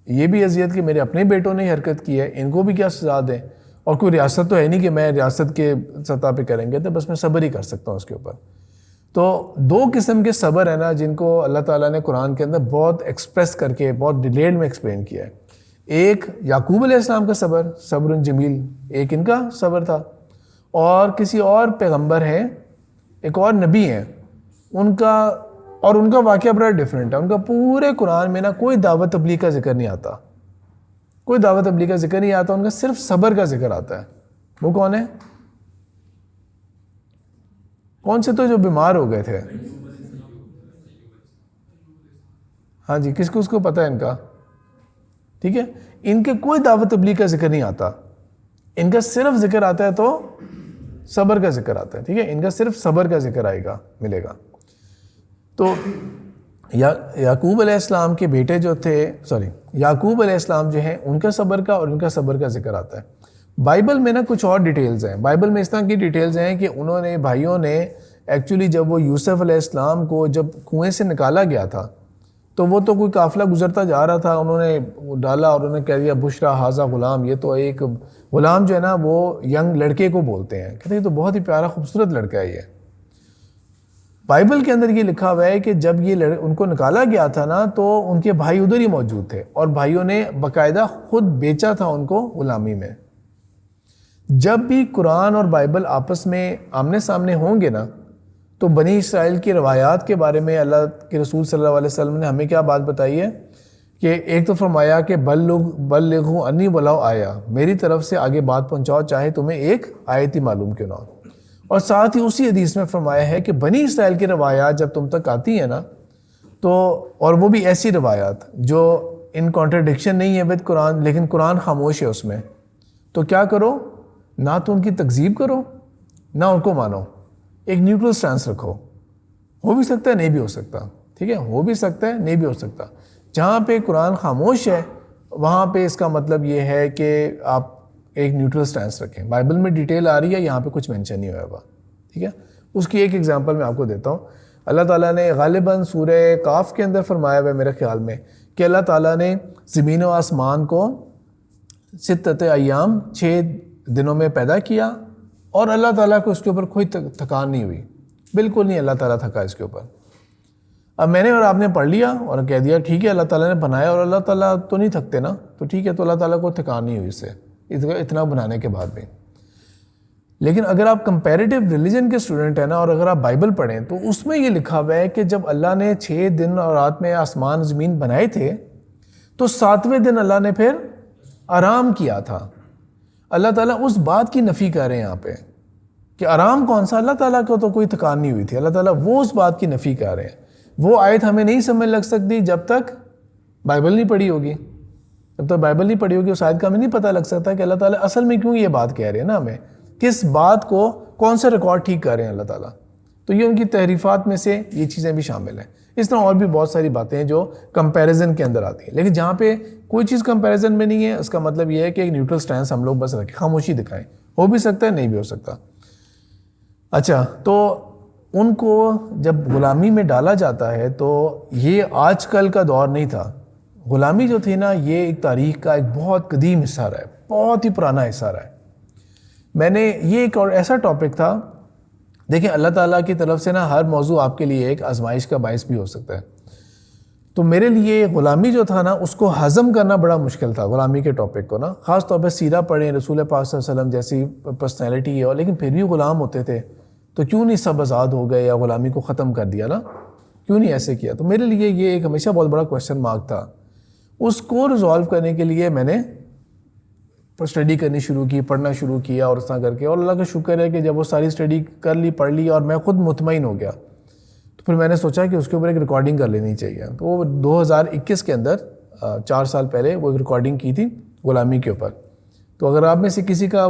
یہ بھی اذیت کہ میرے اپنے بیٹوں نے حرکت کی ہے، ان کو بھی کیا سزا دیں، اور کوئی ریاست تو ہے نہیں کہ میں ریاست کے سطح پہ کریں گے، تو بس میں صبر ہی کر سکتا ہوں اس کے اوپر. تو 2 قسم کے صبر ہیں نا جن کو اللہ تعالیٰ نے قرآن کے اندر بہت ایکسپریس کر کے بہت ڈیٹیل میں ایکسپلین کیا ہے. ایک یعقوب علیہ السلام کا صبر، صبر جمیل، ایک ان کا صبر تھا. اور کسی اور پیغمبر ہیں، ایک اور نبی ہیں، ان کا واقعہ بڑا ڈیفرنٹ ہے. ان کا پورے قرآن میں نا کوئی دعوت تبلیغ کا ذکر نہیں آتا، کوئی دعوت تبلیغ کا ذکر نہیں آتا، ان کا صرف صبر کا ذکر آتا ہے. وہ کون ہے؟ کون سے تو جو بیمار ہو گئے تھے؟ ہاں جی، کس کو پتہ ہے ان کا؟ ٹھیک ہے، ان کے کوئی دعوت تبلیغ کا ذکر نہیں آتا، ان کا صرف ذکر آتا ہے تو صبر کا ذکر آتا ہے. ٹھیک ہے، ان کا صرف صبر کا ذکر آئے گا، ملے گا. تو یعقوب علیہ السلام کے بیٹے جو تھے، یعقوب علیہ السلام جو ہیں ان کا صبر کا اور ان کا صبر کا ذکر آتا ہے. بائبل میں نا کچھ اور ڈیٹیلز ہیں، بائبل میں اس طرح کی ڈیٹیلز ہیں کہ انہوں نے بھائیوں نے ایکچولی جب وہ یوسف علیہ السلام کو جب کنویں سے نکالا گیا تھا تو وہ تو کوئی قافلہ گزرتا جا رہا تھا، انہوں نے ڈالا اور انہوں نے کہہ دیا بشرا حاذا غلام، یہ تو ایک غلام جو ہے نا وہ ینگ لڑکے کو بولتے ہیں، کہتے ہیں یہ تو بہت ہی پیارا خوبصورت لڑکا ہے. یہ بائبل کے اندر یہ لکھا ہوا ہے کہ جب یہ ان کو نکالا گیا تھا نا تو ان کے بھائی ادھر ہی موجود تھے، اور بھائیوں نے باقاعدہ خود بیچا تھا ان کو غلامی میں. جب بھی قرآن اور بائبل آپس میں آمنے سامنے ہوں گے نا تو بنی اسرائیل کی روایات کے بارے میں اللہ کے رسول صلی اللہ علیہ وسلم نے ہمیں کیا بات بتائی ہے کہ ایک تو فرمایا کہ بلغوا انی ولو آیا، میری طرف سے آگے بات پہنچاؤ چاہے تمہیں ایک آیت ہی معلوم کیوں نہ ہو. اور ساتھ ہی اسی حدیث میں فرمایا ہے کہ بنی اسرائیل کی روایات جب تم تک آتی ہیں نا تو، اور وہ بھی ایسی روایات جو ان کانٹرڈکشن نہیں ہے ود قرآن، لیکن قرآن خاموش ہے اس میں، تو کیا کرو، نہ تو ان کی تکذیب کرو نہ ان کو مانو، ایک نیوٹرل سٹانس رکھو. ہو بھی سکتا ہے نہیں بھی ہو سکتا، ٹھیک ہے، ہو بھی سکتا ہے نہیں بھی ہو سکتا. جہاں پہ قرآن خاموش ہے وہاں پہ اس کا مطلب یہ ہے کہ آپ ایک نیوٹرل سٹانس رکھیں. بائبل میں ڈیٹیل آ رہی ہے، یہاں پہ کچھ مینشن نہیں ہوا ہوا، ٹھیک ہے. اس کی ایک ایگزامپل میں آپ کو دیتا ہوں. اللہ تعالیٰ نے غالباً سورہ کاف کے اندر فرمایا ہوا ہے میرے خیال میں کہ اللہ تعالیٰ نے زمین و آسمان کو 6 ایام 6 دنوں میں پیدا کیا، اور اللہ تعالیٰ کو اس کے اوپر کوئی تھکان نہیں ہوئی، بالکل نہیں اللہ تعالیٰ تھکا اس کے اوپر. اب میں نے اور آپ نے پڑھ لیا اور کہہ دیا ٹھیک ہے اللہ تعالیٰ نے بنایا، اور اللہ تعالیٰ تو نہیں تھکتے نا، تو ٹھیک ہے، تو اللہ تعالیٰ کو تھکان نہیں ہوئی اس سے اتنا بنانے کے بعد بھی۔ لیکن اگر آپ کمپیریٹیو ریلیجن کے اسٹوڈنٹ ہیں نا، اور اگر آپ بائبل پڑھیں تو اس میں یہ لکھا ہوا ہے کہ جب اللہ نے 6 دن اور رات میں آسمان زمین بنائے تھے تو 7ویں دن اللہ نے پھر آرام کیا تھا۔ اللہ تعالیٰ اس بات کی نفی کر رہے ہیں یہاں پہ کہ آرام کون سا، اللہ تعالیٰ کو تو کوئی تھکان نہیں ہوئی تھی، اللہ تعالیٰ وہ اس بات کی نفی کر رہے ہیں۔ وہ آیت ہمیں نہیں سمجھ لگ سکتی جب تک بائبل نہیں پڑھی ہوگی، جب تک بائبل نہیں پڑھی ہوگی اس آیت کا ہمیں نہیں پتہ لگ سکتا کہ اللہ تعالیٰ اصل میں کیوں یہ بات کہہ رہے ہیں نا، ہمیں کس بات کو، کون سے ریکارڈ ٹھیک کر رہے ہیں اللہ تعالیٰ۔ تو یہ ان کی تحریفات میں سے یہ چیزیں بھی شامل ہیں۔ اس طرح اور بھی بہت ساری باتیں ہیں جو کمپیریزن کے اندر آتی ہیں، لیکن جہاں پہ کوئی چیز کمپیریزن میں نہیں ہے اس کا مطلب یہ ہے کہ ایک نیوٹرل سٹینس ہم لوگ بس رکھیں، خاموشی دکھائیں، ہو بھی سکتا ہے نہیں بھی ہو سکتا۔ اچھا، تو ان کو جب غلامی میں ڈالا جاتا ہے تو یہ آج کل کا دور نہیں تھا، غلامی جو تھی نا یہ ایک تاریخ کا ایک بہت قدیم حصہ رہا ہے، بہت ہی پرانا حصہ رہا ہے۔ میں نے یہ ایک اور ایسا ٹاپک تھا، دیکھیں اللہ تعالیٰ کی طرف سے نا ہر موضوع آپ کے لیے ایک آزمائش کا باعث بھی ہو سکتا ہے۔ تو میرے لیے غلامی جو تھا نا اس کو ہضم کرنا بڑا مشکل تھا، غلامی کے ٹاپک کو نا، خاص طور پہ سیرہ پڑھیں، رسول پاک صلی اللہ علیہ وسلم جیسی پرسنالٹی ہے، اور لیکن پھر بھی غلام ہوتے تھے، تو کیوں نہیں سب آزاد ہو گئے یا غلامی کو ختم کر دیا نا، کیوں نہیں ایسے کیا؟ تو میرے لیے یہ ایک ہمیشہ بہت بڑا کویسچن مارک تھا۔ اس کو ریزالو کرنے کے لیے میں نے اسٹڈی کرنی شروع کی، پڑھنا شروع کیا، اور اس طرح کر کے، اور اللہ کا شکر ہے کہ جب وہ ساری اسٹڈی کر لی، پڑھ لی اور میں خود مطمئن ہو گیا، تو پھر میں نے سوچا کہ اس کے اوپر ایک ریکارڈنگ کر لینی چاہیے۔ تو وہ 2021 کے اندر 4 سال پہلے وہ ایک ریکارڈنگ کی تھی غلامی کے اوپر۔ تو اگر آپ میں سے کسی کا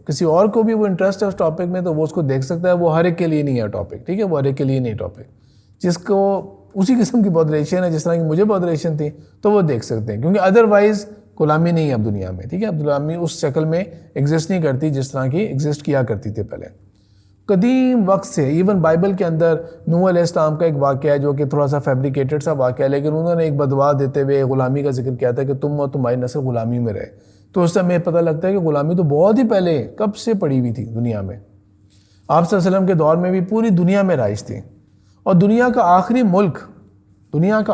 کسی اور کو بھی وہ انٹرسٹ ہے اس ٹاپک میں تو وہ اس کو دیکھ سکتا ہے، وہ ہر ایک کے لیے نہیں ہے ٹاپک، ٹھیک ہے، وہ ہر ایک کے لیے نہیں ٹاپک، جس کو اسی قسم کی بودریشن ہے جس طرح کی مجھے بودریشن تھی تو وہ دیکھ سکتے ہیں، کیونکہ ادروائز غلامی نہیں ہے اب دنیا میں، ٹھیک ہے، اب غلامی اس شکل میں ایگزسٹ نہیں کرتی جس طرح کی ایگزسٹ کیا کرتی تھی پہلے قدیم وقت سے۔ ایون بائبل کے اندر نوح علیہ السلام کا ایک واقعہ ہے جو کہ تھوڑا سا فیبریکیٹڈ سا واقعہ ہے، لیکن انہوں نے ایک بدوا دیتے ہوئے غلامی کا ذکر کیا تھا کہ تم اور تمہاری نسل غلامی میں رہے، تو اس سے ہمیں پتہ لگتا ہے کہ غلامی تو بہت ہی پہلے کب سے پڑی ہوئی تھی دنیا میں۔ آپ صلی اللہ علیہ وسلم کے دور میں بھی پوری دنیا میں رائج تھی، اور دنیا کا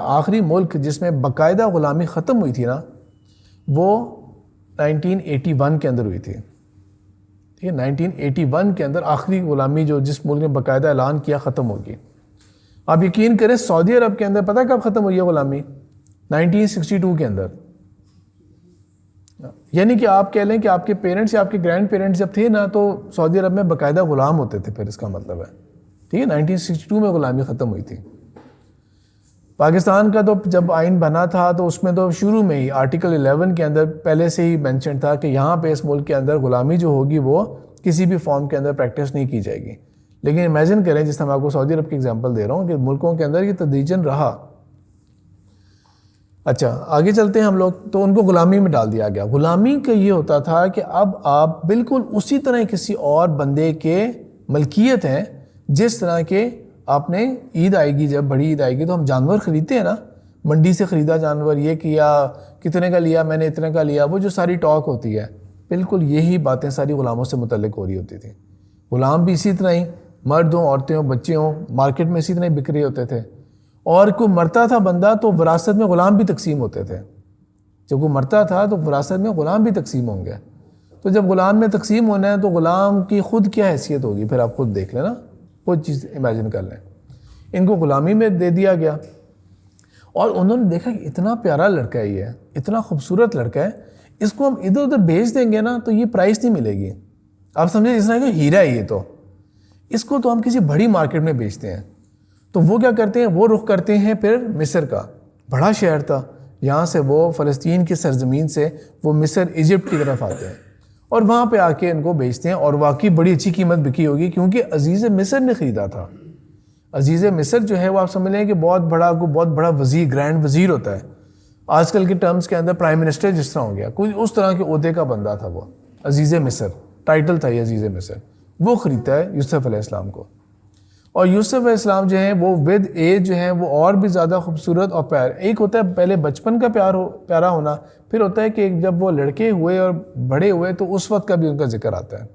آخری ملک جس میں باقاعدہ غلامی ختم ہوئی تھی نا وہ 1981 کے اندر ہوئی تھی، ٹھیک ہے، 1981 کے اندر آخری غلامی جو جس ملک نے باقاعدہ اعلان کیا ختم ہوگی۔ آپ یقین کریں سعودی عرب کے اندر پتہ کب ختم ہوئی ہے غلامی؟ 1962 کے اندر۔ یعنی کہ آپ کہہ لیں کہ آپ کے پیرنٹس یا آپ کے گرینڈ پیرنٹس جب تھے نا تو سعودی عرب میں باقاعدہ غلام ہوتے تھے، پھر اس کا مطلب ہے، ٹھیک ہے، 1962 میں غلامی ختم ہوئی تھی۔ پاکستان کا تو جب آئین بنا تھا تو اس میں تو شروع میں ہی آرٹیکل 11 کے اندر پہلے سے ہی مینشن تھا کہ یہاں پہ اس ملک کے اندر غلامی جو ہوگی وہ کسی بھی فارم کے اندر پریکٹس نہیں کی جائے گی۔ لیکن امیجن کریں، جس طرح میں آپ کو سعودی عرب کی ایگزامپل دے رہا ہوں، کہ ملکوں کے اندر یہ تدریجاً رہا۔ اچھا آگے چلتے ہیں ہم لوگ، تو ان کو غلامی میں ڈال دیا گیا۔ غلامی کا یہ ہوتا تھا کہ اب آپ بالکل اسی طرح کسی اور بندے کے ملکیت ہیں جس طرح کے آپ نے عید آئے گی، جب بڑی عید آئے گی تو ہم جانور خریدتے ہیں نا، منڈی سے خریدا جانور، یہ کیا، کتنے کا لیا، میں نے اتنے کا لیا، وہ جو ساری ٹاک ہوتی ہے، بالکل یہی باتیں ساری غلاموں سے متعلق ہو رہی ہوتی تھی۔ غلام بھی اسی طرح ہی، مرد ہوں، عورتیں ہوں، بچے ہوں، مارکیٹ میں اسی طرح ہی بک رہے ہوتے تھے، اور کوئی مرتا تھا بندہ تو وراثت میں غلام بھی تقسیم ہوتے تھے۔ جب کوئی مرتا تھا تو وراثت میں غلام بھی تقسیم ہوں گے، تو جب غلام میں تقسیم ہونا ہے تو غلام کی خود کیا حیثیت ہوگی، پھر آپ خود دیکھ لیں نا، وہ چیز امیجن کر لیں۔ ان کو غلامی میں دے دیا گیا، اور انہوں نے دیکھا کہ اتنا پیارا لڑکا ہے، یہ اتنا خوبصورت لڑکا ہے، اس کو ہم ادھر ادھر بھیج دیں گے نا تو یہ پرائز نہیں ملے گی، آپ سمجھیں، اس طرح کہ ہیرا ہے یہ، تو اس کو تو ہم کسی بڑی مارکیٹ میں بیچتے ہیں۔ تو وہ کیا کرتے ہیں، وہ رخ کرتے ہیں پھر مصر کا، بڑا شہر تھا، یہاں سے وہ فلسطین کی سرزمین سے وہ مصر ایجپٹ کی طرف آتے ہیں، اور وہاں پہ آ کے ان کو بیچتے ہیں، اور واقعی بڑی اچھی قیمت بکی ہوگی کیونکہ عزیز مصر نے خریدا تھا۔ عزیز مصر جو ہے وہ آپ سمجھ لیں کہ بہت بڑا وزیر، گرینڈ وزیر ہوتا ہے، آج کل کے ٹرمز کے اندر پرائم منسٹر جس طرح ہو گیا، کوئی اس طرح کے عہدے کا بندہ تھا وہ، عزیز مصر ٹائٹل تھا یہ عزیز مصر۔ وہ خریدتا ہے یوسف علیہ السلام کو، اور یوسف علیہ السلام جو ہیں وہ ود ایج جو ہیں وہ اور بھی زیادہ خوبصورت اور پیار، ایک ہوتا ہے پہلے بچپن کا پیارا ہونا، پھر ہوتا ہے کہ جب وہ لڑکے ہوئے اور بڑے ہوئے تو اس وقت کا بھی ان کا ذکر آتا ہے۔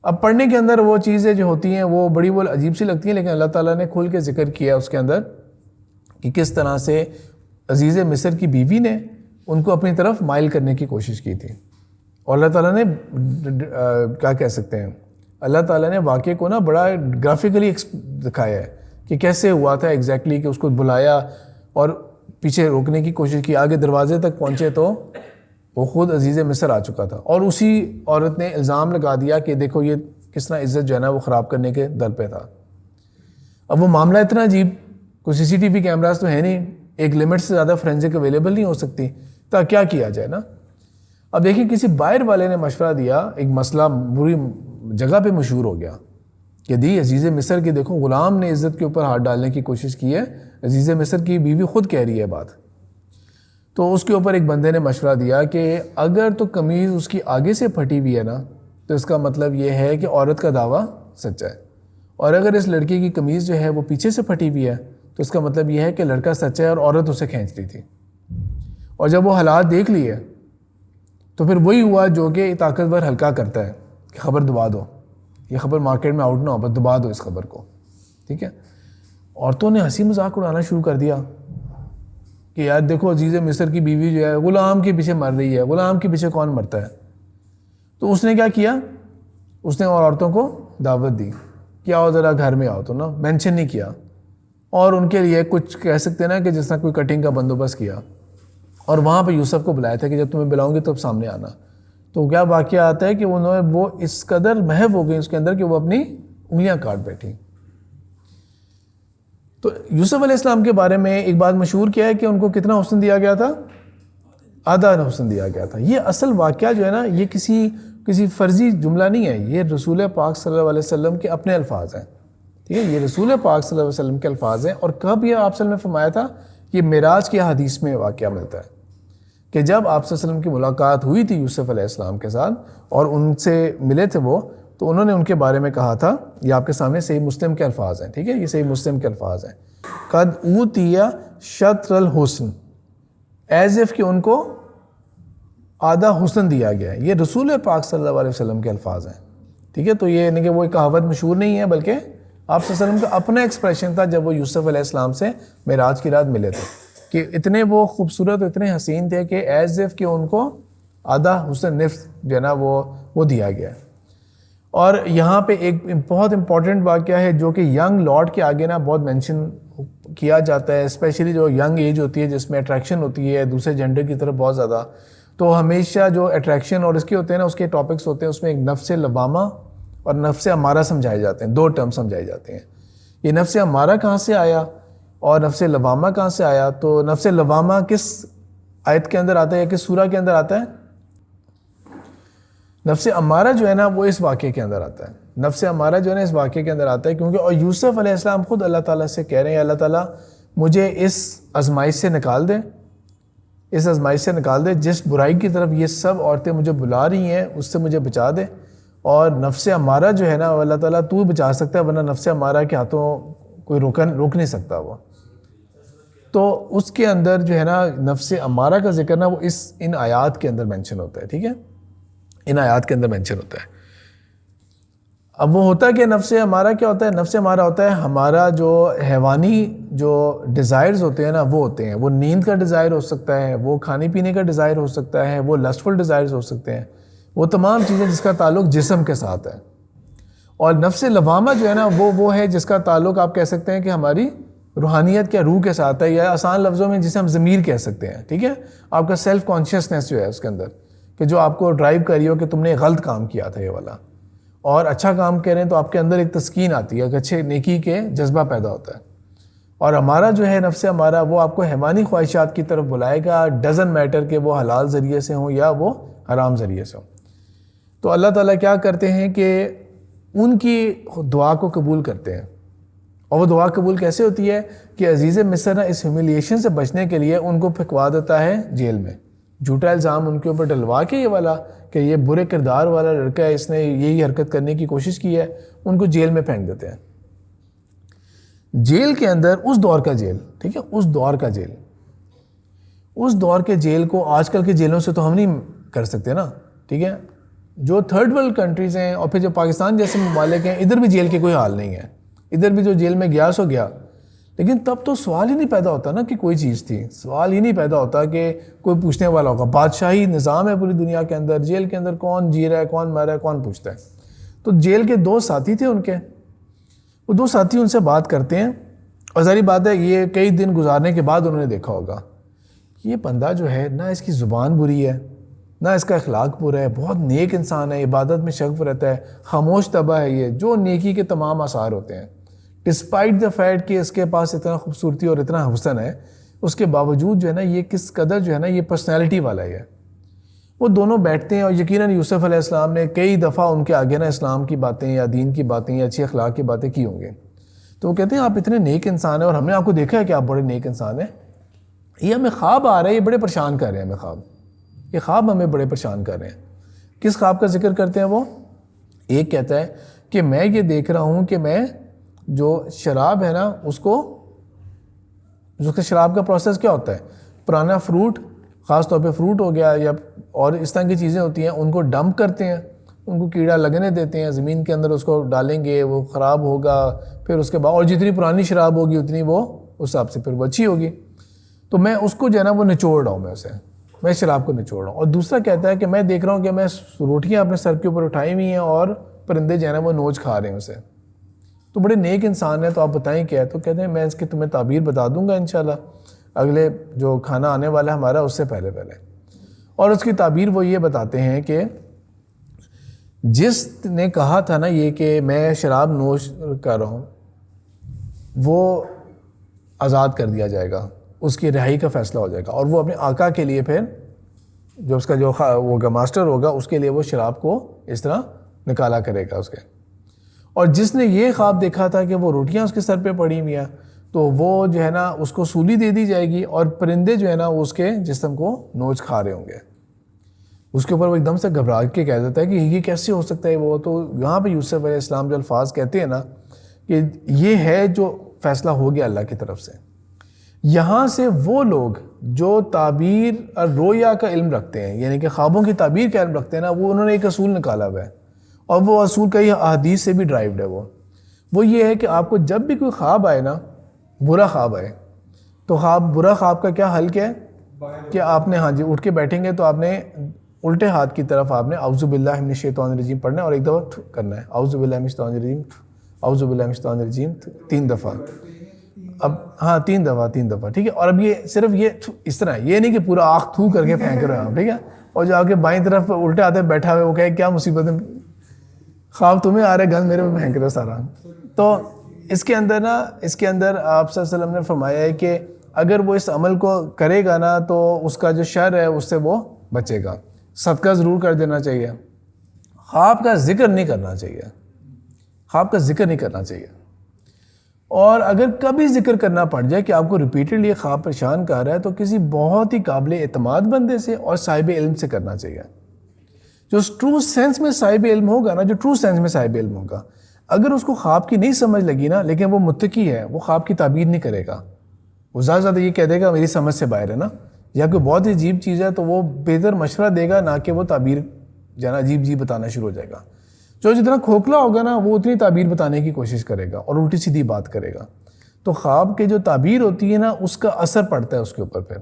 اب پڑھنے کے اندر وہ چیزیں جو ہوتی ہیں وہ بڑی وہ عجیب سی لگتی ہیں، لیکن اللہ تعالیٰ نے کھل کے ذکر کیا اس کے اندر کہ کس طرح سے عزیز مصر کی بیوی نے ان کو اپنی طرف مائل کرنے کی کوشش کی تھی، اور اللہ تعالیٰ نے کیا کہہ سکتے ہیں، اللہ تعالیٰ نے واقعے کو نا بڑا گرافکلی دکھایا ہے کہ کیسے ہوا تھا ایگزیکٹلی، کہ اس کو بلایا اور پیچھے روکنے کی کوشش کی، آگے دروازے تک پہنچے تو وہ خود عزیز مصر آ چکا تھا، اور اسی عورت نے الزام لگا دیا کہ دیکھو یہ کس طرح عزت جو ہے نا وہ خراب کرنے کے در پہ تھا۔ اب وہ معاملہ اتنا عجیب، کوئی CCTV کیمراز تو ہے نہیں، ایک لمٹ سے زیادہ فرینزک اویلیبل نہیں ہو سکتی، تو کیا کیا جائے نا۔ اب دیکھیں کسی باہر والے نے مشورہ دیا، ایک مسئلہ بری جگہ پہ مشہور ہو گیا کہ دی عزیز مصر کی دیکھو غلام نے عزت کے اوپر ہاتھ ڈالنے کی کوشش کی ہے، عزیز مصر کی بیوی خود کہہ رہی ہے بات۔ تو اس کے اوپر ایک بندے نے مشورہ دیا کہ اگر تو قمیض اس کی آگے سے پھٹی ہوئی ہے نا تو اس کا مطلب یہ ہے کہ عورت کا دعویٰ سچا ہے، اور اگر اس لڑکی کی قمیض جو ہے وہ پیچھے سے پھٹی ہوئی ہے تو اس کا مطلب یہ ہے کہ لڑکا سچا ہے اور عورت اسے کھینچ رہی تھی۔ اور جب وہ حالات دیکھ لیے تو پھر وہی ہوا جو کہ طاقتور ہلکا کرتا ہے کہ خبر دبا دو، یہ خبر مارکیٹ میں آؤٹ نہ ہو، بس دبا دو اس خبر کو، ٹھیک ہے۔ عورتوں نے ہنسی مذاق اڑانا شروع کر دیا کہ یار دیکھو عزیز مصر کی بیوی جو ہے غلام کے پیچھے مر رہی ہے، غلام کے پیچھے کون مرتا ہے۔ تو اس نے کیا کیا، اس نے اور عورتوں کو دعوت دی کہ آؤ ذرا گھر میں آؤ، تو نا مینشن نہیں کیا، اور ان کے لیے کچھ کہہ سکتے ہیں نا کہ جس طرح کوئی کٹنگ کا بندوبست کیا، اور وہاں پہ یوسف کو بلایا تھا کہ جب تمہیں بلاؤں گی تب سامنے آنا۔ تو کیا واقعہ آتا ہے کہ وہ اس قدر محو ہو گئی اس کے اندر کہ وہ اپنی انگلیاں کاٹ بیٹھی۔ تو یوسف علیہ السلام کے بارے میں ایک بات مشہور کیا ہے کہ ان کو کتنا حسن دیا گیا تھا، آدھا حسن دیا گیا تھا۔ یہ اصل واقعہ جو ہے نا یہ کسی فرضی جملہ نہیں ہے، یہ رسول پاک صلی اللہ علیہ وسلم کے اپنے الفاظ ہیں، ٹھیک ہے، یہ رسول پاک صلی اللہ علیہ وسلم کے الفاظ ہیں۔ اور کب یہ آپ صلی اللہ علیہ وسلم نے فرمایا تھا، یہ معراج کی حدیث میں واقعہ ملتا ہے کہ جب آپ صلی اللہ علیہ وسلم کی ملاقات ہوئی تھی یوسف علیہ السلام کے ساتھ اور ان سے ملے تھے وہ، تو انہوں نے ان کے بارے میں کہا تھا، یہ آپ کے سامنے صحیح مسلم کے الفاظ ہیں، ٹھیک ہے، یہ صحیح مسلم کے الفاظ ہیں، قد اوتیہ شطر الحسن، ایز اف کہ ان کو آدھا حسن دیا گیا ہے۔ یہ رسول پاک صلی اللہ علیہ وسلم کے الفاظ ہیں، ٹھیک ہے۔ تو یہ نہیں کہ وہ ایک کہاوت مشہور نہیں ہے، بلکہ آپ صلی اللہ علیہ وسلم کا اپنا ایکسپریشن تھا جب وہ یوسف علیہ السلام سے معراج کی رات ملے تھے، کہ اتنے وہ خوبصورت، اتنے حسین تھے کہ ایز اف کہ ان کو آدھا حسن نفس جو ہے نا وہ دیا گیا۔ اور یہاں پہ ایک بہت امپورٹنٹ واقعہ ہے جو کہ ینگ لارڈ کے آگے نا بہت مینشن کیا جاتا ہے، اسپیشلی جو ینگ ایج ہوتی ہے جس میں اٹریکشن ہوتی ہے دوسرے جینڈر کی طرف بہت زیادہ، تو ہمیشہ جو اٹریکشن اور اس کے ہوتے ہیں نا اس کے ٹاپکس ہوتے ہیں، اس میں ایک نفس لوامہ اور نفس امارہ سمجھائے جاتے ہیں، دو ٹرم سمجھائے جاتے ہیں۔ یہ نفس امارہ کہاں سے آیا اور نفس لوامہ کہاں سے آیا؟ تو نفس لوامہ کس آیت کے اندر آتا ہے یا کس سورہ کے اندر آتا ہے؟ نفس امارہ جو ہے نا وہ اس واقعے کے اندر آتا ہے، نفس امارہ جو ہے نا اس واقعے کے اندر آتا ہے، کیونکہ اور یوسف علیہ السلام خود اللہ تعالیٰ سے کہہ رہے ہیں، اللہ تعالیٰ مجھے اس آزمائش سے نکال دے، اس آزمائش سے نکال دے، جس برائی کی طرف یہ سب عورتیں مجھے بلا رہی ہیں اس سے مجھے بچا دے، اور نفس امارہ جو ہے نا اللہ تعالیٰ تو بچا سکتا ہے، ورنہ نفس امارہ کے ہاتھوں کوئی روک نہیں سکتا وہ۔ تو اس کے اندر جو ہے نا نفس امارہ کا ذکر نا وہ ان آیات کے اندر مینشن ہوتا ہے، ٹھیک ہے، ان آیات کے اندر مینشن ہوتا ہے۔ اب وہ ہوتا ہے کہ نفس امارہ کیا ہوتا ہے؟ نفس امارہ ہوتا ہے ہمارا جو حیوانی جو ڈیزائرز ہوتے ہیں نا وہ ہوتے ہیں، وہ نیند کا ڈیزائر ہو سکتا ہے، وہ کھانے پینے کا ڈیزائر ہو سکتا ہے، وہ لسٹفل ڈیزائرز ہو سکتے ہیں، وہ تمام چیزیں جس کا تعلق جسم کے ساتھ ہے۔ اور نفس لوامہ جو ہے نا وہ ہے جس کا تعلق آپ کہہ سکتے ہیں کہ ہماری روحانیت کے روح کے ساتھ ہے، یا آسان لفظوں میں جسے ہم ضمیر کہہ سکتے ہیں، ٹھیک ہے، آپ کا سیلف کانشیسنیس جو ہے اس کے اندر، کہ جو آپ کو ڈرائیو کر رہی ہو کہ تم نے غلط کام کیا تھا یہ والا، اور اچھا کام کریں تو آپ کے اندر ایک تسکین آتی ہے، ایک اچھے نیکی کے جذبہ پیدا ہوتا ہے۔ اور ہمارا جو ہے نفس ہمارا وہ آپ کو حیوانی خواہشات کی طرف بلائے گا، ڈزن میٹر کہ وہ حلال ذریعے سے ہوں یا وہ حرام ذریعے سے ہوں۔ تو اللہ تعالیٰ کیا کرتے ہیں کہ ان کی دعا کو قبول کرتے ہیں، اور وہ دعا قبول کیسے ہوتی ہے کہ عزیز مصر نے اس ہیوملیشن سے بچنے کے لیے ان کو پھینکوا دیتا ہے جیل میں، جھوٹا الزام ان کے اوپر ڈلوا کے یہ والا کہ یہ برے کردار والا لڑکا ہے، اس نے یہی حرکت کرنے کی کوشش کی ہے، ان کو جیل میں پھینک دیتے ہیں۔ جیل کے اندر اس دور کا جیل، ٹھیک ہے، اس دور کا جیل، اس دور کے جیل کو آج کل کے جیلوں سے تو ہم نہیں کر سکتے نا، ٹھیک ہے، جو تھرڈ ورلڈ کنٹریز ہیں اور پھر جو پاکستان جیسے ممالک ہیں ادھر بھی جیل کے کوئی حال نہیں ہے, ادھر بھی جو جیل میں گیا سو گیا. لیکن تب تو سوال ہی نہیں پیدا ہوتا نا کہ کوئی چیز تھی, سوال ہی نہیں پیدا ہوتا کہ کوئی پوچھنے والا ہوگا. بادشاہی نظام ہے پوری دنیا کے اندر, جیل کے اندر کون جی رہا ہے کون مر رہا ہے کون پوچھتا ہے. تو جیل کے 2 ساتھی تھے ان کے, وہ 2 ساتھی ان سے بات کرتے ہیں اور ظاہری بات ہے یہ کئی دن گزارنے کے بعد انہوں نے دیکھا ہوگا کہ یہ بندہ جو ہے نہ اس کی زبان بری ہے نہ اس کا اخلاق برا ہے, بہت نیک انسان ہے, عبادت میں شغف رہتا ہے, خاموش طبع ہے, یہ جو نیکی کے تمام آثار ہوتے ہیں. ڈسپائٹ دا فیکٹ کہ اس کے پاس اتنا خوبصورتی اور اتنا حسن ہے, اس کے باوجود جو ہے نا یہ کس قدر جو ہے نا یہ پرسنالٹی والا ہے. وہ دونوں بیٹھتے ہیں اور یقیناً یوسف علیہ السلام نے کئی دفعہ ان کے آگے نا اسلام کی باتیں یا دین کی باتیں یا اچھی اخلاق کی باتیں کی ہوں گے. تو وہ کہتے ہیں آپ اتنے نیک انسان ہیں اور ہم نے آپ کو دیکھا ہے کہ آپ بڑے نیک انسان ہیں, یہ ہمیں خواب آ رہے ہیں, یہ بڑے پریشان کر رہے ہیں ہمیں خواب, یہ خواب ہمیں بڑے پریشان کر رہے ہیں. کس خواب کا ذکر کرتے ہیں وہ؟ ایک کہتا ہے کہ میں یہ دیکھ رہا ہوں کہ میں جو شراب ہے نا اس کا شراب کا پروسیس کیا ہوتا ہے, پرانا فروٹ, خاص طور پہ فروٹ ہو گیا یا اور اس طرح کی چیزیں ہوتی ہیں, ان کو ڈمپ کرتے ہیں, ان کو کیڑا لگنے دیتے ہیں, زمین کے اندر اس کو ڈالیں گے, وہ خراب ہوگا, پھر اس کے بعد اور جتنی پرانی شراب ہوگی اتنی وہ اس حساب سے پھر وہ اچھی ہوگی. تو میں اس کو جو ہے نا وہ نچوڑ رہا ہوں, میں شراب کو نچوڑ رہا ہوں. اور دوسرا کہتا ہے کہ میں دیکھ رہا ہوں کہ میں روٹیاں اپنے سر کے اوپر اٹھائی ہوئی ہیں اور پرندے جو ہے نا وہ نوچ کھا رہے ہیں اسے. تو بڑے نیک انسان ہیں, تو آپ بتائیں کیا ہے؟ تو کہتے ہیں میں اس کی تمہیں تعبیر بتا دوں گا انشاءاللہ اگلے جو کھانا آنے والا ہے ہمارا اس سے پہلے. اور اس کی تعبیر وہ یہ بتاتے ہیں کہ جس نے کہا تھا نا یہ کہ میں شراب نوش کر رہا ہوں وہ آزاد کر دیا جائے گا, اس کی رہائی کا فیصلہ ہو جائے گا, اور وہ اپنے آقا کے لیے پھر جو اس کا جو ہوگا ماسٹر ہوگا اس کے لیے وہ شراب کو اس طرح نکالا کرے گا اس کے. اور جس نے یہ خواب دیکھا تھا کہ وہ روٹیاں اس کے سر پہ پڑی ہوئی ہیں تو وہ جو ہے نا اس کو سولی دے دی جائے گی اور پرندے جو ہے نا اس کے جسم کو نوچ کھا رہے ہوں گے. اس کے اوپر وہ ایک دم سے گھبرا کے کہہ دیتا ہے کہ یہ کیسے ہو سکتا ہے. وہ تو یہاں پہ یوسف علیہ السلام جو الفاظ کہتے ہیں نا کہ یہ ہے جو فیصلہ ہو گیا اللہ کی طرف سے. یہاں سے وہ لوگ جو تعبیر اور رویا کا علم رکھتے ہیں, یعنی کہ خوابوں کی تعبیر کا علم رکھتے ہیں نا, وہ انہوں نے ایک اصول نکالا ہوا ہے اور وہ اصول کئی احادیث سے بھی ڈرائیوڈ ہے. وہ یہ ہے کہ آپ کو جب بھی کوئی خواب آئے نا, برا خواب آئے, تو برا خواب کا کیا حل کیا ہے کہ آپ نے اٹھ کے بیٹھیں گے تو آپ نے الٹے ہاتھ کی طرف آپ نے اعوذ باللہ من الشیطان الرجیم پڑھنا ہے اور ایک دفعہ کرنا ہے اعوذ باللہ من الشیطان الرجیم, اعوذ باللہ من الشیطان الرجیم 3 دفعہ. اب 3 دفعہ ٹھیک ہے. اور اب یہ صرف یہ اس طرح یہ نہیں کہ پورا آنکھ تھو کر کے پھینک رہے ہیں, ٹھیک ہے, اور جو آپ کے بائیں طرف الٹے ہاتھ بیٹھا ہوئے وہ کہے کیا مصیبت ہے, خواب تمہیں آ رہے گند میرے پہ پھینک رہے سارا. تو اس کے اندر آپ صلی اللہ علیہ وسلم نے فرمایا ہے کہ اگر وہ اس عمل کو کرے گا نا تو اس کا جو شر ہے اس سے وہ بچے گا. صدقہ ضرور کر دینا چاہیے, خواب کا ذکر نہیں کرنا چاہیے, خواب کا ذکر نہیں کرنا چاہیے. اور اگر کبھی ذکر کرنا پڑ جائے کہ آپ کو ریپیٹڈلی خواب پریشان کر رہا ہے تو کسی بہت ہی قابل اعتماد بندے سے اور صاحب علم سے کرنا چاہیے. جو ٹرو سینس میں صاحب علم ہوگا نا, جو ٹرو سینس میں صاحب علم ہوگا, اگر اس کو خواب کی نہیں سمجھ لگی نا لیکن وہ متقی ہے, وہ خواب کی تعبیر نہیں کرے گا. وہ زیادہ زیادہ یہ کہہ دے گا میری سمجھ سے باہر ہے نا, یا کوئی بہت ہی عجیب چیز ہے تو وہ بہتر مشورہ دے گا, نہ کہ وہ تعبیر جو ہے نا عجیب بتانا شروع ہو جائے گا. جو جتنا کھوکھلا ہوگا نا وہ اتنی تعبیر بتانے کی کوشش کرے گا اور الٹی سیدھی بات کرے گا. تو خواب کے جو تعبیر ہوتی ہے نا اس کا اثر پڑتا ہے اس کے اوپر. پھر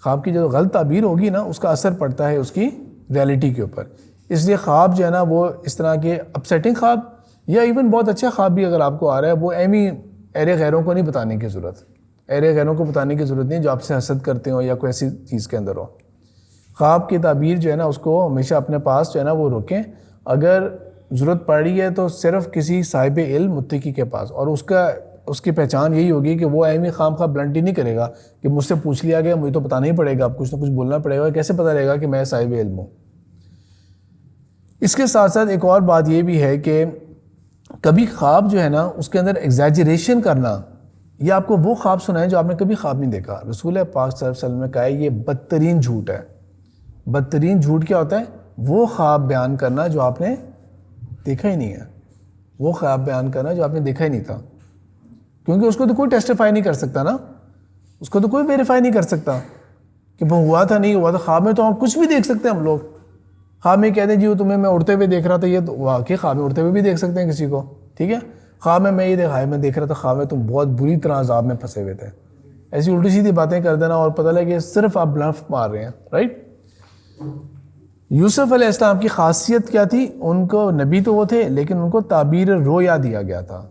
خواب کی جو غلط تعبیر ہوگی نا اس کا اثر پڑتا ہے اس کی ریالٹی کے اوپر. اس لیے خواب جو ہے نا وہ اس طرح کے اپسیٹنگ خواب یا ایون بہت اچھا خواب بھی اگر آپ کو آ رہا ہے, وہ ایرے غیروں کو نہیں بتانے کی ضرورت, ایرے غیروں کو بتانے کی ضرورت نہیں جو آپ سے حسد کرتے ہو یا کوئی ایسی چیز کے اندر ہو. خواب کی تعبیر جو ہے نا اس کو ہمیشہ اپنے پاس جو ہے نا وہ رکھیں. اگر ضرورت پڑ رہی ہے تو صرف کسی صاحب علم متقی کے پاس, اور اس کی پہچان یہی ہوگی کہ وہ خام خواہ بلنٹ ہی نہیں کرے گا کہ مجھ سے پوچھ لیا گیا, مجھے تو پتہ نہیں پڑے گا, اب کچھ نہ کچھ بولنا پڑے گا, کیسے پتہ رہے گا کہ میں صاحب علم ہوں. اس کے ساتھ ساتھ ایک اور بات یہ بھی ہے کہ کبھی خواب جو ہے نا اس کے اندر ایگزیجریشن کرنا, یہ آپ کو وہ خواب سنائیں جو آپ نے کبھی خواب نہیں دیکھا. رسول پاک صلی اللہ علیہ وسلم نے کہا ہے یہ بدترین جھوٹ ہے. بدترین جھوٹ کیا ہوتا ہے؟ وہ خواب بیان کرنا جو آپ نے دیکھا ہی نہیں ہے, وہ خواب بیان کرنا جو آپ نے دیکھا ہی نہیں تھا, کیونکہ اس کو تو کوئی ٹیسٹیفائی نہیں کر سکتا نا, اس کو تو کوئی ویریفائی نہیں کر سکتا کہ وہ ہوا تھا نہیں ہوا تھا. خواب میں تو ہم کچھ بھی دیکھ سکتے ہیں, ہم لوگ خواب میں کہتے ہیں جی وہ تمہیں میں اڑتے ہوئے دیکھ رہا تھا، یہ تو واقعی خواب میں اڑتے ہوئے بھی دیکھ سکتے ہیں کسی کو، ٹھیک ہے. خواب میں یہ دیکھ رہا تھا، خواب میں تم بہت بری طرح عذاب میں پھنسے ہوئے تھے. ایسی الٹی سیدھی باتیں کر دینا اور پتہ لگے کہ صرف آپ بلف مار رہے ہیں، رائٹ. یوسف علیہ السلام کی خاصیت کیا تھی؟ ان کو نبی تو وہ تھے لیکن ان کو تعبیر رویا دیا گیا تھا،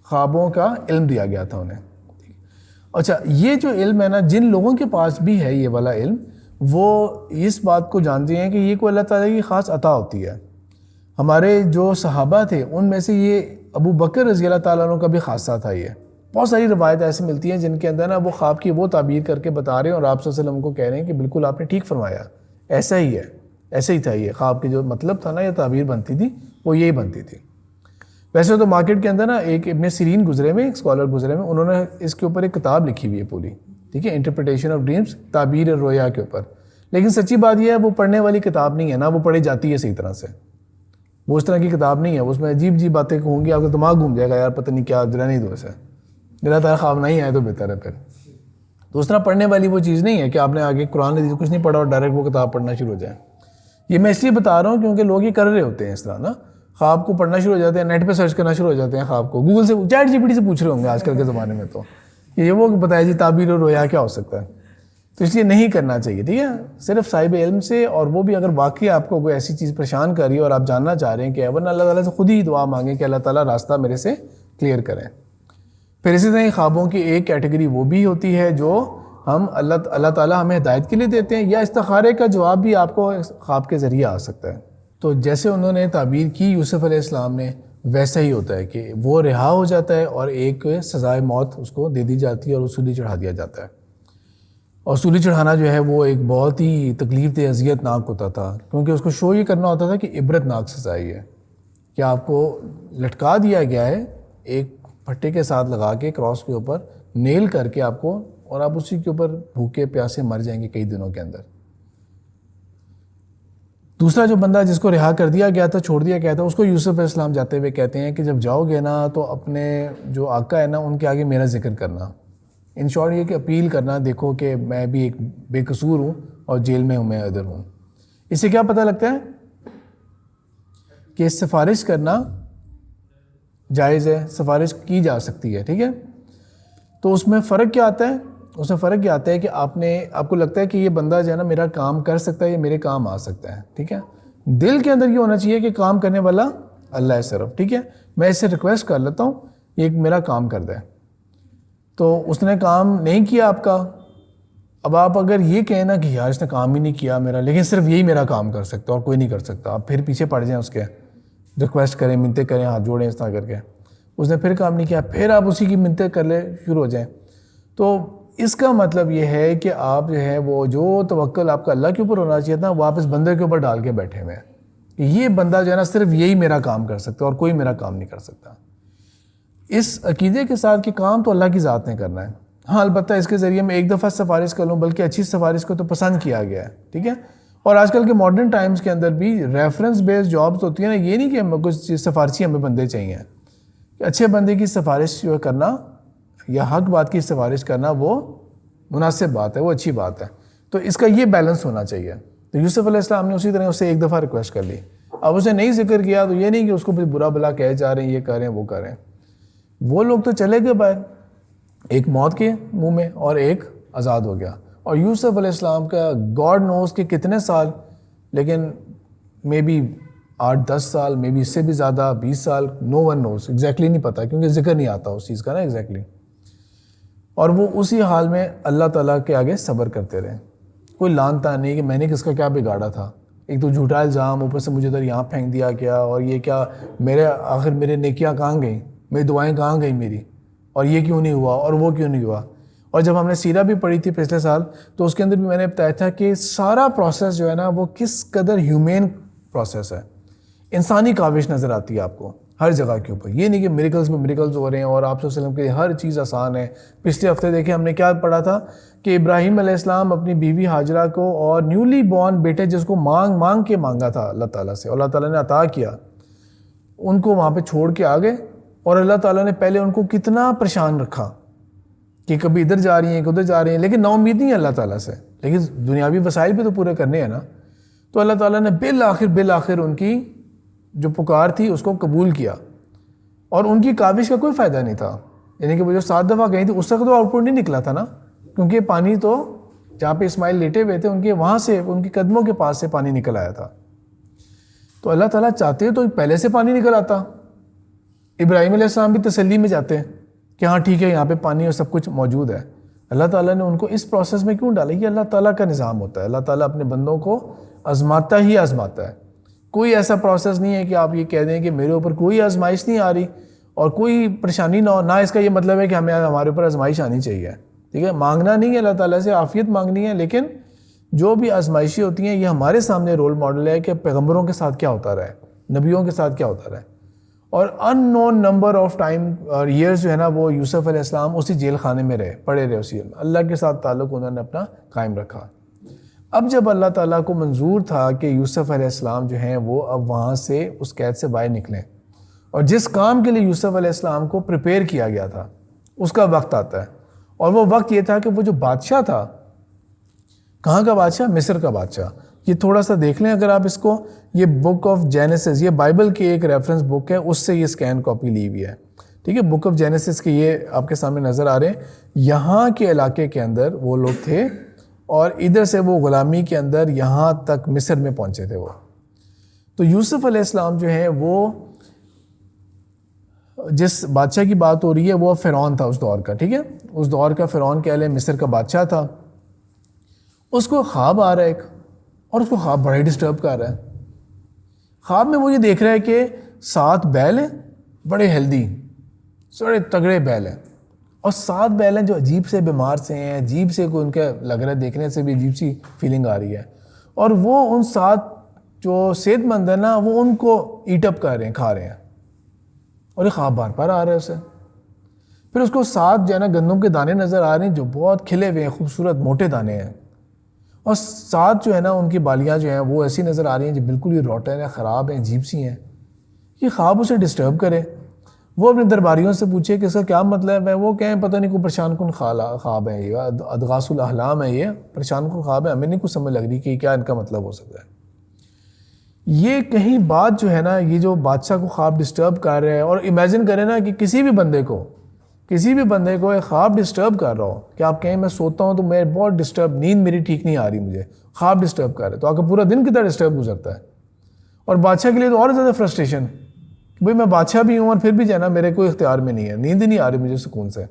خوابوں کا علم دیا گیا تھا انہیں. اچھا، یہ جو علم ہے نا، جن لوگوں کے پاس بھی ہے یہ والا علم، وہ اس بات کو جانتے ہیں کہ یہ کوئی اللہ تعالیٰ کی خاص عطا ہوتی ہے. ہمارے جو صحابہ تھے ان میں سے یہ ابو بکر رضی اللہ تعالیٰ عنہ کا بھی خاصہ تھا. یہ بہت ساری روایت ایسی ملتی ہیں جن کے اندر نا وہ خواب کی وہ تعبیر کر کے بتا رہے ہیں اور آپ صلی اللہ علیہ وسلم کو کہہ رہے ہیں کہ بالکل آپ نے ٹھیک فرمایا، ایسا ہی ہے، ایسا ہی تھا. یہ خواب کی جو مطلب تھا نا، یہ تعبیر بنتی تھی وہ یہی بنتی تھی. ویسے تو مارکیٹ کے اندر نا ایک ابن سیرین گزرے میں، ایک اسکالر گزرے میں، انہوں نے اس کے اوپر ایک کتاب لکھی ہوئی ہے پوری، ٹھیک ہے، انٹرپریٹیشن آف ڈریمز، تعبیر رویا کے اوپر. لیکن سچی بات یہ ہے وہ پڑھنے والی کتاب نہیں ہے نا، وہ پڑھی جاتی ہے صحیح طرح سے. وہ اس طرح کی کتاب نہیں ہے، اس میں عجیب عجیب باتیں ہوں گی، آپ کا دماغ گھوم جائے گا، یار پتہ نہیں کیا رہنے دو اسے، اللہ تعالیٰ خواب نہیں آئے تو بہتر ہے. پھر تو اس طرح پڑھنے والی وہ چیز نہیں ہے کہ آپ نے آگے قرآن حدیث کچھ نہیں پڑھا اور ڈائریکٹ وہ کتاب پڑھنا شروع ہو جائے. یہ میں اس لیے بتا رہا ہوں کیونکہ لوگ یہ کر رہے ہوتے ہیں اس طرح نا، خواب کو پڑھنا شروع ہو جاتے ہیں، نیٹ پہ سرچ کرنا شروع ہو جاتے ہیں خواب کو، گوگل سے چیٹ جی پی ٹی سے پوچھ رہے ہوں گے آج کل کے زمانے میں. تو یہ وہ بتایا جی تعبیر اور رویا کیا ہو سکتا ہے. تو اس لیے نہیں کرنا چاہیے، ٹھیک ہے، صرف صاحب علم سے، اور وہ بھی اگر واقعی آپ کو کوئی ایسی چیز پریشان کر رہی ہے اور آپ جاننا چاہ رہے ہیں کہ ورنہ اللہ تعالیٰ سے خود ہی دعا مانگیں کہ اللہ تعالیٰ راستہ میرے سے کلیئر کریں. پھر اسی طرح خوابوں کی ایک کیٹیگری وہ بھی ہوتی ہے جو ہم اللہ تعالیٰ ہمیں ہدایت کے لیے دیتے ہیں، یا استخارے کا جواب بھی آپ کو خواب کے ذریعے آ سکتا ہے. تو جیسے انہوں نے تعبیر کی یوسف علیہ السلام نے، ویسا ہی ہوتا ہے کہ وہ رہا ہو جاتا ہے اور ایک سزائے موت اس کو دے دی جاتی ہے اور سولی چڑھا دیا جاتا ہے. اور سولی چڑھانا جو ہے وہ ایک بہت ہی تکلیف دہ اذیت ناک ہوتا تھا، کیونکہ اس کو شو یہ کرنا ہوتا تھا کہ عبرت ناک سزا ہے کہ آپ کو لٹکا دیا گیا ہے ایک پھٹے کے ساتھ لگا کے کراس کے اوپر نیل کر کے آپ کو، اور آپ اسی کے اوپر بھوکے پیاسے مر جائیں گے کئی دنوں کے اندر. دوسرا جو بندہ جس کو رہا کر دیا گیا تھا، چھوڑ دیا گیا تھا، اس کو یوسف علیہ السلام جاتے ہوئے کہتے ہیں کہ جب جاؤ گے نا تو اپنے جو آقا ہے نا ان کے آگے میرا ذکر کرنا. ان شارٹ یہ کہ اپیل کرنا، دیکھو کہ میں بھی ایک بے قصور ہوں اور جیل میں ہوں، میں ادھر ہوں. اس سے کیا پتہ لگتا ہے کہ سفارش کرنا جائز ہے، سفارش کی جا سکتی ہے، ٹھیک ہے. تو اس میں فرق کیا آتا ہے؟ اس میں فرق یہ آتا ہے کہ آپ کو لگتا ہے کہ یہ بندہ جو ہے نا میرا کام کر سکتا ہے، یہ میرے کام آ سکتا ہے، ٹھیک ہے. دل کے اندر یہ ہونا چاہیے کہ کام کرنے والا اللہ ہے صرف، ٹھیک ہے، میں اس سے ریکویسٹ کر لیتا ہوں یہ میرا کام کر دے. تو اس نے کام نہیں کیا آپ کا. اب آپ اگر یہ کہیں نا کہ یار اس نے کام ہی نہیں کیا میرا، لیکن صرف یہی میرا کام کر سکتا اور کوئی نہیں کر سکتا، آپ پھر پیچھے پڑ جائیں، اس کے ریکویسٹ کریں، منتیں کریں، ہاتھ جوڑیں اس طرح کر کے، اس نے پھر کام نہیں کیا، پھر آپ اسی کی منتیں کر لے شروع ہو جائیں. تو اس کا مطلب یہ ہے کہ آپ جو ہے وہ جو توکل آپ کا اللہ کے اوپر ہونا چاہیے تھا وہ آپ اس بندے کے اوپر ڈال کے بیٹھے ہوئے ہیں کہ یہ بندہ جو ہے نا صرف یہی میرا کام کر سکتا اور کوئی میرا کام نہیں کر سکتا. اس عقیدے کے ساتھ کہ کام تو اللہ کی ذات نے کرنا ہے. ہاں البتہ اس کے ذریعے میں ایک دفعہ سفارش کر لوں، بلکہ اچھی سفارش کو تو پسند کیا گیا ہے، ٹھیک ہے. اور آج کل کے ماڈرن ٹائمز کے اندر بھی ریفرنس بیس جابز ہوتی ہیں نا، یہ نہیں کہ ہمیں کچھ سفارشی ہمیں بندے چاہیے، کہ اچھے بندے کی سفارش جو کرنا یا حق بات کی سفارش کرنا وہ مناسب بات ہے، وہ اچھی بات ہے. تو اس کا یہ بیلنس ہونا چاہیے. تو یوسف علیہ السلام نے اسی طرح اس سے ایک دفعہ ریکویسٹ کر لی. اب اسے نہیں ذکر کیا تو یہ نہیں کہ اس کو برا بلا کہے جا رہے ہیں، یہ کر رہے ہیں وہ کر رہے ہیں. وہ لوگ تو چلے گئے باہر ایک موت کے منہ میں اور ایک آزاد ہو گیا. اور یوسف علیہ السلام کا گاڈ نوز کہ کتنے سال، لیکن مے بی 8-10 سال، مے بی اس سے بھی زیادہ 20 سال، نو ون نوز، ایگزیکٹلی نہیں پتا کیونکہ ذکر نہیں آتا اس چیز کا نا ایگزیکٹلی. اور وہ اسی حال میں اللہ تعالیٰ کے آگے صبر کرتے رہے. کوئی لانتا نہیں کہ میں نے کس کا کیا بگاڑا تھا. ایک تو جھوٹا الزام، اوپر سے مجھے ادھر یہاں پھینک دیا گیا، اور یہ کیا میرے نیکیاں کہاں گئیں، میری دعائیں کہاں گئیں میری، اور یہ کیوں نہیں ہوا اور وہ کیوں نہیں ہوا. اور جب ہم نے سیرہ بھی پڑھی تھی پچھلے سال تو اس کے اندر بھی میں نے بتایا تھا کہ سارا پروسیس جو ہے نا وہ کس قدر ہیومین پروسیس ہے. انسانی کاوش نظر آتی ہے آپ کو ہر جگہ کے اوپر. یہ نہیں کہ میریکلز میں میریکلز ہو رہے ہیں اور آپ صلی اللہ علیہ وسلم کے ہر چیز آسان ہے. پچھلے ہفتے دیکھیں ہم نے کیا پڑھا تھا کہ ابراہیم علیہ السلام اپنی بیوی ہاجرہ کو اور نیولی بورن بیٹے جس کو مانگ کے مانگا تھا اللہ تعالیٰ سے، اللہ تعالیٰ نے عطا کیا، ان کو وہاں پہ چھوڑ کے آ گئے. اور اللہ تعالیٰ نے پہلے ان کو کتنا پریشان رکھا کہ کبھی ادھر جا رہی ہیں کہ ادھر جا رہی ہیں، لیکن نا امید نہیں ہے اللہ تعالیٰ سے، لیکن دنیاوی وسائل بھی تو پورے کرنے ہیں نا. تو اللہ تعالیٰ نے بالآخر ان کی جو پکار تھی اس کو قبول کیا، اور ان کی کاوش کا کوئی فائدہ نہیں تھا، یعنی کہ وہ جو 7 دفعہ گئی تھی اس وقت تو آؤٹ پٹ نہیں نکلا تھا نا، کیونکہ پانی تو جہاں پہ اسماعیل لیٹے ہوئے تھے ان کے وہاں سے ان کے قدموں کے پاس سے پانی نکل آیا تھا۔ تو اللہ تعالیٰ چاہتے تو پہلے سے پانی نکل آتا، ابراہیم علیہ السلام بھی تسلی میں جاتے ہیں کہ ہاں ٹھیک ہے یہاں پہ پانی اور سب کچھ موجود ہے۔ اللہ تعالیٰ نے ان کو اس پروسیس میں کیوں ڈالا؟ یہ اللہ تعالیٰ کا نظام ہوتا ہے، اللہ تعالیٰ اپنے بندوں کو آزماتا ہی آزماتا ہے۔ کوئی ایسا پروسیس نہیں ہے کہ آپ یہ کہہ دیں کہ میرے اوپر کوئی آزمائش نہیں آ رہی اور کوئی پریشانی نہ ہو، نہ اس کا یہ مطلب ہے کہ ہمارے اوپر آزمائش آنی چاہیے، ٹھیک ہے؟ مانگنا نہیں ہے اللہ تعالیٰ سے، عافیت مانگنی ہے، لیکن جو بھی آزمائشی ہوتی ہیں یہ ہمارے سامنے رول ماڈل ہے کہ پیغمبروں کے ساتھ کیا ہوتا رہا ہے، نبیوں کے ساتھ کیا ہوتا رہا ہے۔ اور ان نون نمبر آف ٹائم اور ایئرز جو ہے نا وہ یوسف علیہ السلام اسی جیل خانے میں پڑے رہے اسی میں، اللہ کے ساتھ تعلق انہوں نے اپنا قائم رکھا۔ اب جب اللہ تعالیٰ کو منظور تھا کہ یوسف علیہ السلام جو ہیں وہ اب وہاں سے اس قید سے باہر نکلیں، اور جس کام کے لیے یوسف علیہ السلام کو پریپیئر کیا گیا تھا اس کا وقت آتا ہے، اور وہ وقت یہ تھا کہ وہ جو بادشاہ تھا، کہاں کا بادشاہ؟ مصر کا بادشاہ۔ یہ تھوڑا سا دیکھ لیں اگر آپ اس کو، یہ بک آف جینیسس، یہ بائبل کی ایک ریفرنس بک ہے، اس سے یہ اسکین کاپی لی ہوئی ہے، ٹھیک ہے؟ بک آف جینیسس کے یہ آپ کے سامنے نظر آ رہے ہیں، یہاں کے علاقے کے اندر وہ لوگ تھے اور ادھر سے وہ غلامی کے اندر یہاں تک مصر میں پہنچے تھے وہ۔ تو یوسف علیہ السلام جو ہیں وہ جس بادشاہ کی بات ہو رہی ہے وہ فرعون تھا اس دور کا، ٹھیک ہے؟ اس دور کا فرعون کہہ لیں، مصر کا بادشاہ تھا۔ اس کو خواب آ رہا ہے ایک، اور اس کو خواب بڑا ہی ڈسٹرب کر رہا ہے۔ خواب میں وہ یہ دیکھ رہا ہے کہ 7 بیل ہیں، بڑے ہیلدی، بڑے تگڑے بیل ہیں، اور 7 بیل ہیں جو عجیب سے بیمار سے ہیں، عجیب سے کوئی ان کا لگ رہا ہے، دیکھنے سے بھی عجیب سی فیلنگ آ رہی ہے، اور وہ ان 7 جو صحت مند ہیں نا وہ ان کو ایٹ اپ کر رہے ہیں، کھا رہے ہیں، اور یہ خواب بار بار آ رہا ہے اسے۔ پھر اس کو 7 جو ہے نا گندم کے دانے نظر آ رہے ہیں جو بہت کھلے ہوئے ہیں، خوبصورت موٹے دانے ہیں، اور 7 جو ہے نا ان کی بالیاں جو ہیں وہ ایسی نظر آ رہی ہیں جو بالکل ہی روٹن ہیں، خراب ہیں، عجیب سی ہیں۔ یہ خواب اسے ڈسٹرب کرے۔ وہ اپنے درباریوں سے پوچھے کہ اس کا کیا مطلب ہے، وہ کہیں پتہ نہیں کوئی پریشان کن خواب ہے، یہ ادغاث الاحلام ہے، یہ پریشان کن خواب ہے، ہمیں نہیں کچھ سمجھ لگ رہی کہ کیا ان کا مطلب ہو سکتا ہے۔ یہ کہیں بات جو ہے نا، یہ جو بادشاہ کو خواب ڈسٹرب کر رہے ہیں، اور امیجن کریں نا کہ کسی بھی بندے کو ایک خواب ڈسٹرب کر رہا ہو، کہ آپ کہیں میں سوتا ہوں تو میں بہت ڈسٹرب، نیند میری ٹھیک نہیں آ رہی، مجھے خواب ڈسٹرب کر رہا ہے، تو آپ کا پورا دن کتنا ڈسٹرب گزرتا ہے۔ اور بادشاہ کے لیے تو اور زیادہ فرسٹریشن، کہ بھئی میں بادشاہ بھی ہوں اور پھر بھی جو ہے نا میرے کوئی اختیار میں نہیں ہے، نیند ہی نہیں آ رہی مجھے سکون سے۔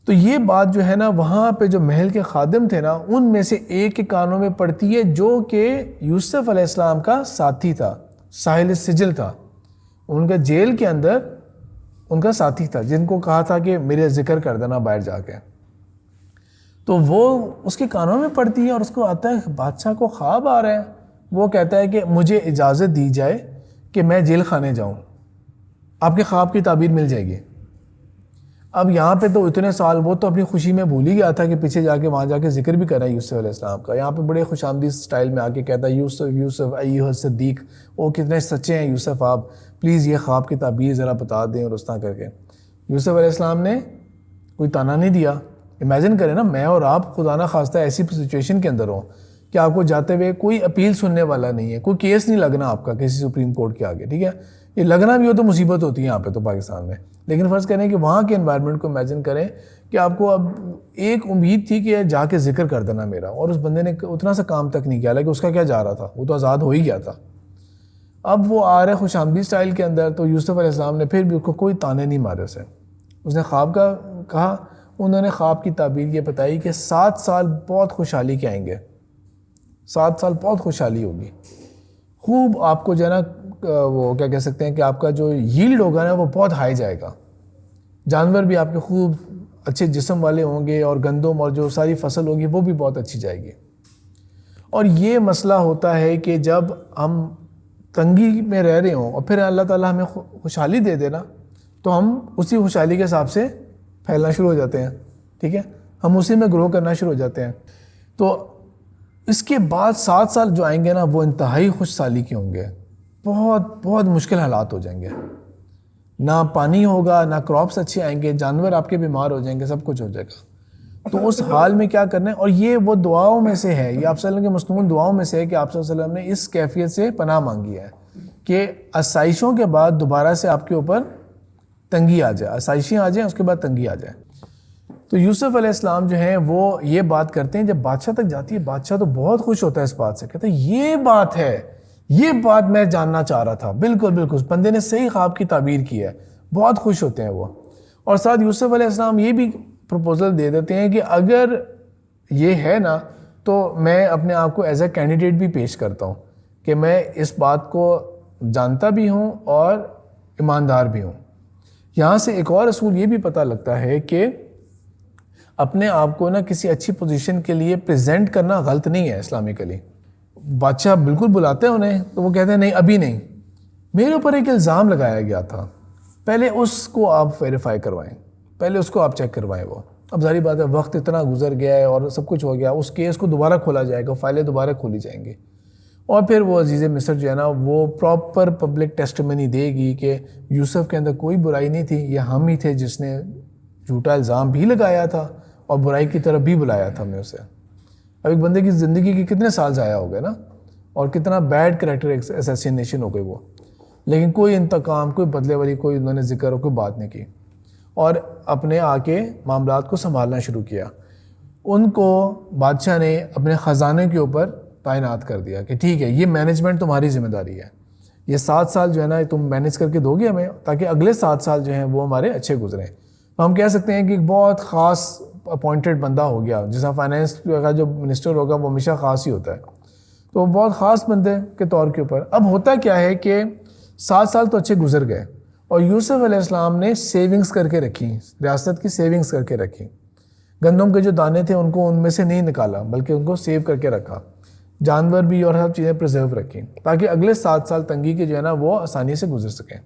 تو یہ بات جو ہے نا وہاں پہ جو محل کے خادم تھے نا ان میں سے ایک کے کانوں میں پڑتی ہے، جو کہ یوسف علیہ السلام کا ساتھی تھا، ساحل السجل تھا، ان کا جیل کے اندر ان کا ساتھی تھا، جن کو کہا تھا کہ میرے ذکر کر دینا باہر جا کے۔ تو وہ اس کے کانوں میں پڑتی ہے اور اس کو آتا ہے بادشاہ کو خواب آ رہا ہے، وہ کہتا ہے کہ مجھے اجازت دی جائے کہ میں جیل خانے جاؤں، آپ کے خواب کی تعبیر مل جائے گی۔ اب یہاں پہ تو اتنے سال وہ تو اپنی خوشی میں بھول ہی گیا تھا کہ پیچھے جا کے وہاں جا کے ذکر بھی کرا ہے یوسف علیہ السلام کا۔ یہاں پہ بڑے خوش آمدید سٹائل میں آ کے کہتا ہے یوسف یوسف ایھا الصدیق، او کتنے سچے ہیں یوسف آپ، پلیز یہ خواب کی تعبیر ذرا بتا دیں، اور اس طرح کر کے یوسف علیہ السلام نے کوئی تانا نہیں دیا۔ امیجن کریں نا میں اور آپ خدا نہ خواستہ ایسی سچویشن کے اندر ہوں کہ آپ کو جاتے ہوئے کوئی اپیل سننے والا نہیں ہے، کوئی کیس نہیں لگنا آپ کا کسی سپریم کورٹ کے آگے، ٹھیک ہے؟ یہ لگنا بھی ہو تو مصیبت ہوتی ہے یہاں پہ تو پاکستان میں، لیکن فرض کریں کہ وہاں کے انوائرمنٹ کو امیجن کریں کہ آپ کو اب ایک امید تھی کہ جا کے ذکر کر دینا میرا، اور اس بندے نے اتنا سا کام تک نہیں کیا، لیکن اس کا کیا جا رہا تھا، وہ تو آزاد ہو ہی گیا تھا۔ اب وہ آ رہے خوش آمدید سٹائل کے اندر، تو یوسف علیہ السلام نے پھر بھی اس کو کوئی تانے نہیں مارے اسے، اس نے خواب کا کہا، انہوں نے خواب کی تعبیر یہ بتائی کہ 7 سال بہت خوشحالی کے آئیں گے، 7 سال بہت خوشحالی ہوگی، خوب آپ کو جو ہے نا وہ کیا کہہ سکتے ہیں کہ آپ کا جو ییلڈ ہوگا نا وہ بہت ہائی جائے گا، جانور بھی آپ کے خوب اچھے جسم والے ہوں گے، اور گندم اور جو ساری فصل ہوگی وہ بھی بہت اچھی جائے گی۔ اور یہ مسئلہ ہوتا ہے کہ جب ہم تنگی میں رہ رہے ہوں اور پھر اللہ تعالیٰ ہمیں خوشحالی دے دینا تو ہم اسی خوشحالی کے حساب سے پھیلنا شروع ہو جاتے ہیں، ٹھیک ہے؟ ہم اسی میں گرو کرنا شروع ہو جاتے ہیں۔ تو اس کے بعد 7 سال جو آئیں گے نا وہ انتہائی خوشحالی کے ہوں گے، بہت بہت مشکل حالات ہو جائیں گے، نہ پانی ہوگا، نہ کراپس اچھے آئیں گے، جانور آپ کے بیمار ہو جائیں گے، سب کچھ ہو جائے گا۔ تو اس حال میں کیا کرنا ہے، اور یہ وہ دعاؤں میں سے ہے، یہ آپ صلی اللہ علیہ وسلم کے مصنون دعاؤں میں سے ہے کہ آپ صلی اللہ علیہ وسلم نے اس کیفیت سے پناہ مانگی ہے کہ آسائشوں کے بعد دوبارہ سے آپ کے اوپر تنگی آ جائے، آسائشیں آ جائیں، اس کے بعد تنگی آ جائے۔ تو یوسف علیہ السلام جو ہیں وہ یہ بات کرتے ہیں، جب بادشاہ تک جاتی ہے بادشاہ تو بہت خوش ہوتا ہے اس بات سے، کہتا ہے یہ بات ہے، یہ بات میں جاننا چاہ رہا تھا، بالکل بالکل اس بندے نے صحیح خواب کی تعبیر کی ہے، بہت خوش ہوتے ہیں وہ۔ اور ساتھ یوسف علیہ السلام یہ بھی پروپوزل دے دیتے ہیں کہ اگر یہ ہے نا تو میں اپنے آپ کو ایز اے کینڈیڈیٹ بھی پیش کرتا ہوں کہ میں اس بات کو جانتا بھی ہوں اور ایماندار بھی ہوں۔ یہاں سے ایک اور اصول یہ بھی پتہ لگتا ہے کہ اپنے آپ کو نا کسی اچھی پوزیشن کے لیے پریزنٹ کرنا غلط نہیں ہے اسلامکلی۔ بادشاہ بالکل بلاتے ہیں انہیں تو وہ کہتے ہیں نہیں ابھی نہیں، میرے اوپر ایک الزام لگایا گیا تھا، پہلے اس کو آپ ویریفائی کروائیں، پہلے اس کو آپ چیک کروائیں۔ وہ اب ظاہری بات ہے وقت اتنا گزر گیا ہے اور سب کچھ ہو گیا، اس کیس کو دوبارہ کھولا جائے گا، فائلیں دوبارہ کھولی جائیں گی، اور پھر وہ عزیز مصر جو ہے نا وہ پراپر پبلک ٹیسٹیمنی دے گی کہ یوسف کے اندر کوئی برائی نہیں تھی، یہ ہم ہی تھے جس نے جھوٹا الزام بھی لگایا تھا اور برائی کی طرف بھی بلایا تھا ہم نے اسے۔ اب ایک بندے کی زندگی کے کتنے سال ضائع ہو گئے نا، اور کتنا بیڈ کریکٹر اسیسینیشن ہو گئی وہ، لیکن کوئی انتقام، کوئی بدلے والی کوئی انہوں نے ذکر اور کوئی بات نہیں کی، اور اپنے آ کے معاملات کو سنبھالنا شروع کیا۔ ان کو بادشاہ نے اپنے خزانے کے اوپر تعینات کر دیا کہ ٹھیک ہے یہ مینجمنٹ تمہاری ذمہ داری ہے، یہ 7 سال جو ہے نا تم مینیج کر کے دو گے ہمیں، تاکہ اگلے 7 سال جو ہیں وہ ہمارے اچھے گزریں۔ ہم کہہ سکتے ہیں کہ ایک بہت خاص اپوائنٹڈ بندہ ہو گیا، جیسا فائنینس کا جو منسٹر ہوگا وہ ہمیشہ خاص ہی ہوتا ہے، تو بہت خاص بندے کے طور کے اوپر۔ اب ہوتا کیا ہے کہ 7 سال تو اچھے گزر گئے، اور یوسف علیہ السلام نے سیونگز کر کے رکھی، ریاست کی سیونگز کر کے رکھی، گندم کے جو دانے تھے ان کو ان میں سے نہیں نکالا بلکہ ان کو سیو کر کے رکھا، جانور بھی اور سب چیزیں پرزرو رکھی، تاکہ اگلے 7 سال تنگی کے جو ہے نا وہ آسانی سے گزر سکیں۔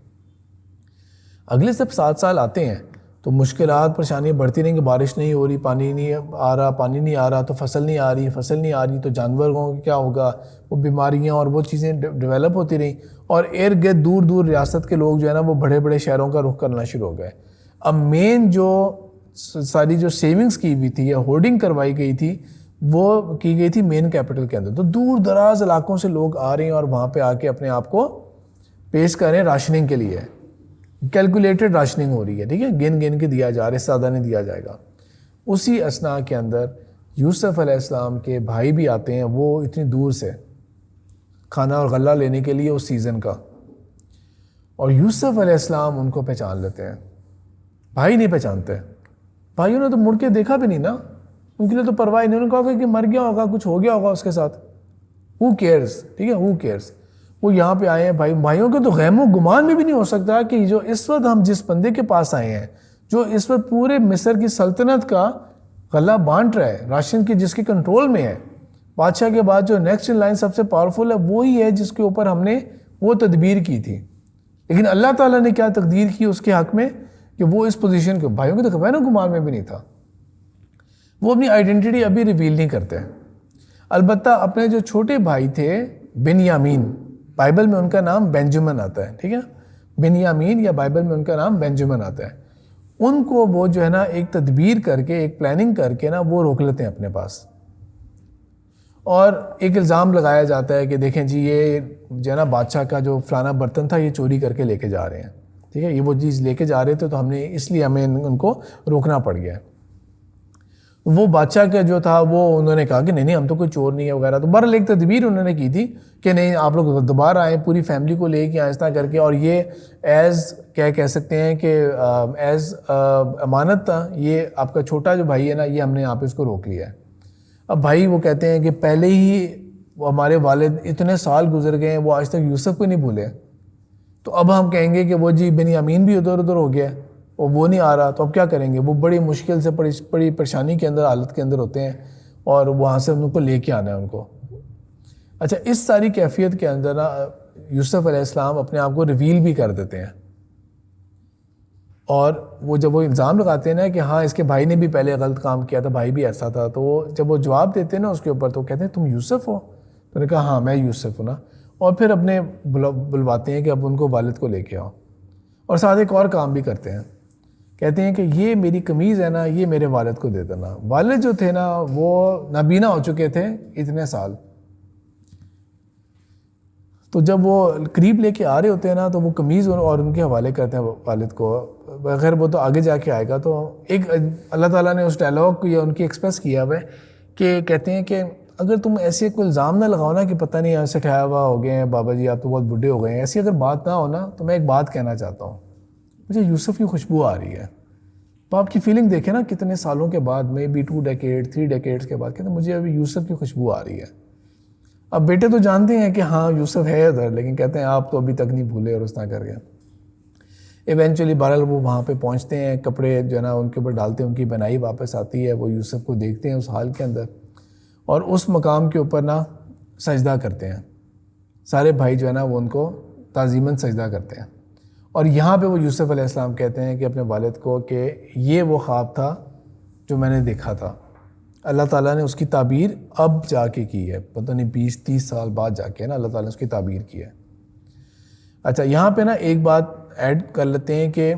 اگلے جب 7 سال آتے ہیں تو مشکلات پریشانیاں بڑھتی رہیں کہ بارش نہیں ہو رہی، پانی نہیں آ رہا تو فصل نہیں آ رہی تو جانوروں کا کیا ہوگا، وہ بیماریاں اور وہ چیزیں ڈیولپ ہوتی رہیں، اور ارد گرد دور دور ریاست کے لوگ جو ہے نا وہ بڑے بڑے شہروں کا رخ کرنا شروع ہو گئے۔ اب مین جو ساری جو سیونگز کی ہوئی تھی یا ہولڈنگ کروائی گئی تھی وہ کی گئی تھی مین کیپٹل کے اندر، تو دور دراز علاقوں سے لوگ آ رہے ہیں اور وہاں پہ آ کے اپنے آپ کو پیش کر رہے ہیں راشننگ کے لیے، کیلکولیٹڈ راشننگ ہو رہی ہے، ٹھیک ہے، گن کے دیا جا رہا ہے، سادہ نہیں دیا جائے گا۔ اسی اثناء کے اندر یوسف علیہ السلام کے بھائی بھی آتے ہیں، وہ اتنی دور سے کھانا اور غلہ لینے کے لیے اس سیزن کا، اور یوسف علیہ السلام ان کو پہچان لیتے ہیں، بھائی نہیں پہچانتے، بھائیوں نے تو مڑ کے دیکھا بھی نہیں نا، ان کے لیے تو پرواہ نہیں، انہوں نے کہا کہ مر گیا ہوگا، کچھ ہو گیا ہوگا اس کے ساتھ، who cares، ٹھیک ہے، who cares۔ وہ یہاں پہ آئے ہیں، بھائیوں کے تو غیم و گمان میں بھی نہیں ہو سکتا کہ جو اس وقت ہم جس بندے کے پاس آئے ہیں، جو اس وقت پورے مصر کی سلطنت کا غلہ بانٹ رہا ہے، راشن کی جس کے کنٹرول میں ہے، بادشاہ کے بعد جو نیکسٹ ان لائن سب سے پاورفل ہے وہی ہے جس کے اوپر ہم نے وہ تدبیر کی تھی، لیکن اللہ تعالیٰ نے کیا تقدیر کی اس کے حق میں کہ وہ اس پوزیشن کے، بھائیوں کے تو غیم و گمان میں بھی نہیں تھا۔ وہ اپنی آئیڈینٹی ابھی ریویل نہیں کرتے، البتہ اپنے جو چھوٹے بھائی تھے بنیامین، بائبل میں ان کا نام بینجمن آتا ہے، ٹھیک ہے، بنیامین یا بائبل میں ان کا نام بینجمن آتا ہے، ان کو وہ جو ہے نا ایک تدبیر کر کے، ایک پلاننگ کر کے نا وہ روک لیتے ہیں اپنے پاس، اور ایک الزام لگایا جاتا ہے کہ دیکھیں جی یہ جو ہے نا بادشاہ کا جو فلانا برتن تھا یہ چوری کر کے لے کے جا رہے ہیں، ٹھیک ہے، یہ وہ چیز لے کے جا رہے تھے تو ہم نے اس لیے ہمیں ان کو روکنا پڑ گیا۔ وہ بادشاہ کا جو تھا وہ انہوں نے کہا کہ نہیں ہم تو کوئی چور نہیں ہے وغیرہ، تو بہرحال ایک تدبیر انہوں نے کی تھی کہ نہیں آپ لوگ دوبارہ آئیں، پوری فیملی کو لے کے آہستہ کر کے، اور یہ ایز کیا کہہ سکتے ہیں کہ ایز امانت تھا، یہ آپ کا چھوٹا جو بھائی ہے نا یہ ہم نے آپ اس کو روک لیا ہے۔ اب بھائی وہ کہتے ہیں کہ پہلے ہی وہ ہمارے والد اتنے سال گزر گئے ہیں وہ آج تک یوسف کو نہیں بھولے، تو اب ہم کہیں گے کہ وہ جی بنیامین بھی ادھر ادھر ہو گیا اور وہ نہیں آ رہا، تو اب کیا کریں گے؟ وہ بڑی مشکل سے بڑی پریشانی کے اندر، حالت کے اندر ہوتے ہیں، اور وہاں سے ان کو لے کے آنا ہے ان کو۔ اچھا، اس ساری کیفیت کے اندر نا یوسف علیہ السلام اپنے آپ کو ریویل بھی کر دیتے ہیں، اور وہ جب وہ الزام لگاتے ہیں نا کہ ہاں اس کے بھائی نے بھی پہلے غلط کام کیا تھا، بھائی بھی ایسا تھا، تو وہ جب وہ جواب دیتے ہیں نا اس کے اوپر، تو کہتے ہیں تم یوسف ہو؟ تو نے کہا ہاں میں یوسف ہوں نا، اور پھر اپنے بلواتے ہیں کہ اب ان کو والد کو لے کے آؤ، اور ساتھ ایک اور کام بھی کرتے ہیں کہتے ہیں کہ یہ میری قمیض ہے نا یہ میرے والد کو دے دینا. والد جو تھے نا وہ نابینا ہو چکے تھے اتنے سال. تو جب وہ قریب لے کے آ رہے ہوتے ہیں نا تو وہ قمیض اور ان کے حوالے کرتے ہیں والد کو. بغیر وہ تو آگے جا کے آئے گا. تو ایک اللہ تعالیٰ نے اس ڈائلاگ کو یا ان کی ایکسپریس کیا ہوا ہے کہ کہتے ہیں کہ اگر تم ایسے کوئی الزام نہ لگاؤ نا کہ پتہ نہیں ایسے ٹھہرا ہوا ہو گئے ہیں بابا جی آپ تو بہت بڈھے ہو گئے ہیں, ایسی اگر بات نہ ہو نا تو میں ایک بات کہنا چاہتا ہوں, مجھے یوسف کی خوشبو آ رہی ہے. تو آپ کی فیلنگ دیکھیں نا کتنے سالوں کے بعد میں بھی 2 ڈیکیڈ 3 ڈیکیڈس کے بعد کہتے ہیں مجھے ابھی یوسف کی خوشبو آ رہی ہے. اب بیٹے تو جانتے ہیں کہ ہاں یوسف ہے ادھر, لیکن کہتے ہیں آپ تو ابھی تک نہیں بھولے اور اس طرح کر گئے. ایونچولی بہرحال وہ وہاں پہ پہنچتے ہیں, کپڑے جو ہے نا ان کے اوپر ڈالتے ہیں, ان کی بنائی واپس آتی ہے, وہ یوسف کو دیکھتے ہیں اس حال کے اندر اور اس مقام کے اوپر نا سجدہ کرتے ہیں. سارے بھائی جو ہے نا وہ ان کو تعظیماً سجدہ کرتے ہیں. اور یہاں پہ وہ یوسف علیہ السلام کہتے ہیں کہ اپنے والد کو کہ یہ وہ خواب تھا جو میں نے دیکھا تھا. اللہ تعالیٰ نے اس کی تعبیر اب جا کے کی ہے, پتہ نہیں 20-30 سال بعد جا کے نا اللہ تعالیٰ نے اس کی تعبیر کی ہے. اچھا یہاں پہ نا ایک بات ایڈ کر لیتے ہیں کہ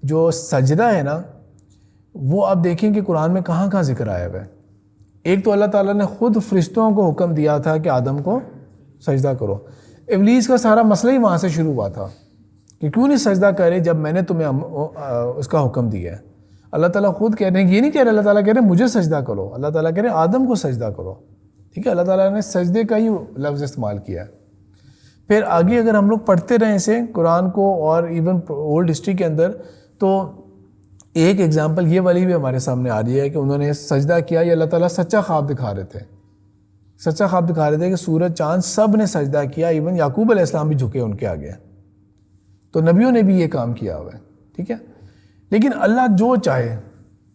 جو سجدہ ہے نا وہ آپ دیکھیں کہ قرآن میں کہاں کہاں ذکر آیا ہوا ہے. ایک تو اللہ تعالیٰ نے خود فرشتوں کو حکم دیا تھا کہ آدم کو سجدہ کرو. ابلیس کا سارا مسئلہ ہی وہاں سے شروع ہوا تھا کہ کیوں نہیں سجدہ کرے جب میں نے تمہیں اس کا حکم دیا ہے. اللہ تعالیٰ خود کہہ رہے ہیں, یہ نہیں کہہ رہے اللہ تعالیٰ کہہ رہے ہیں مجھے سجدہ کرو, اللہ تعالیٰ کہہ رہے ہیں آدم کو سجدہ کرو. ٹھیک ہے, اللہ تعالیٰ نے سجدے کا ہی لفظ استعمال کیا ہے. پھر آگے اگر ہم لوگ پڑھتے رہیں اسے قرآن کو اور ایون اولڈ ہسٹری کے اندر تو ایک ایگزامپل یہ والی بھی ہمارے سامنے آ رہی ہے کہ انہوں نے سجدہ کیا, یہ اللہ تعالیٰ سچا خواب دکھا رہے تھے. سچا خواب دکھا رہے تھے کہ سورج چاند سب نے سجدہ کیا, ایون یعقوب علیہ السلام بھی جھکے ان کے آگے. تو نبیوں نے بھی یہ کام کیا ہوا ہے. ٹھیک ہے, لیکن اللہ جو چاہے,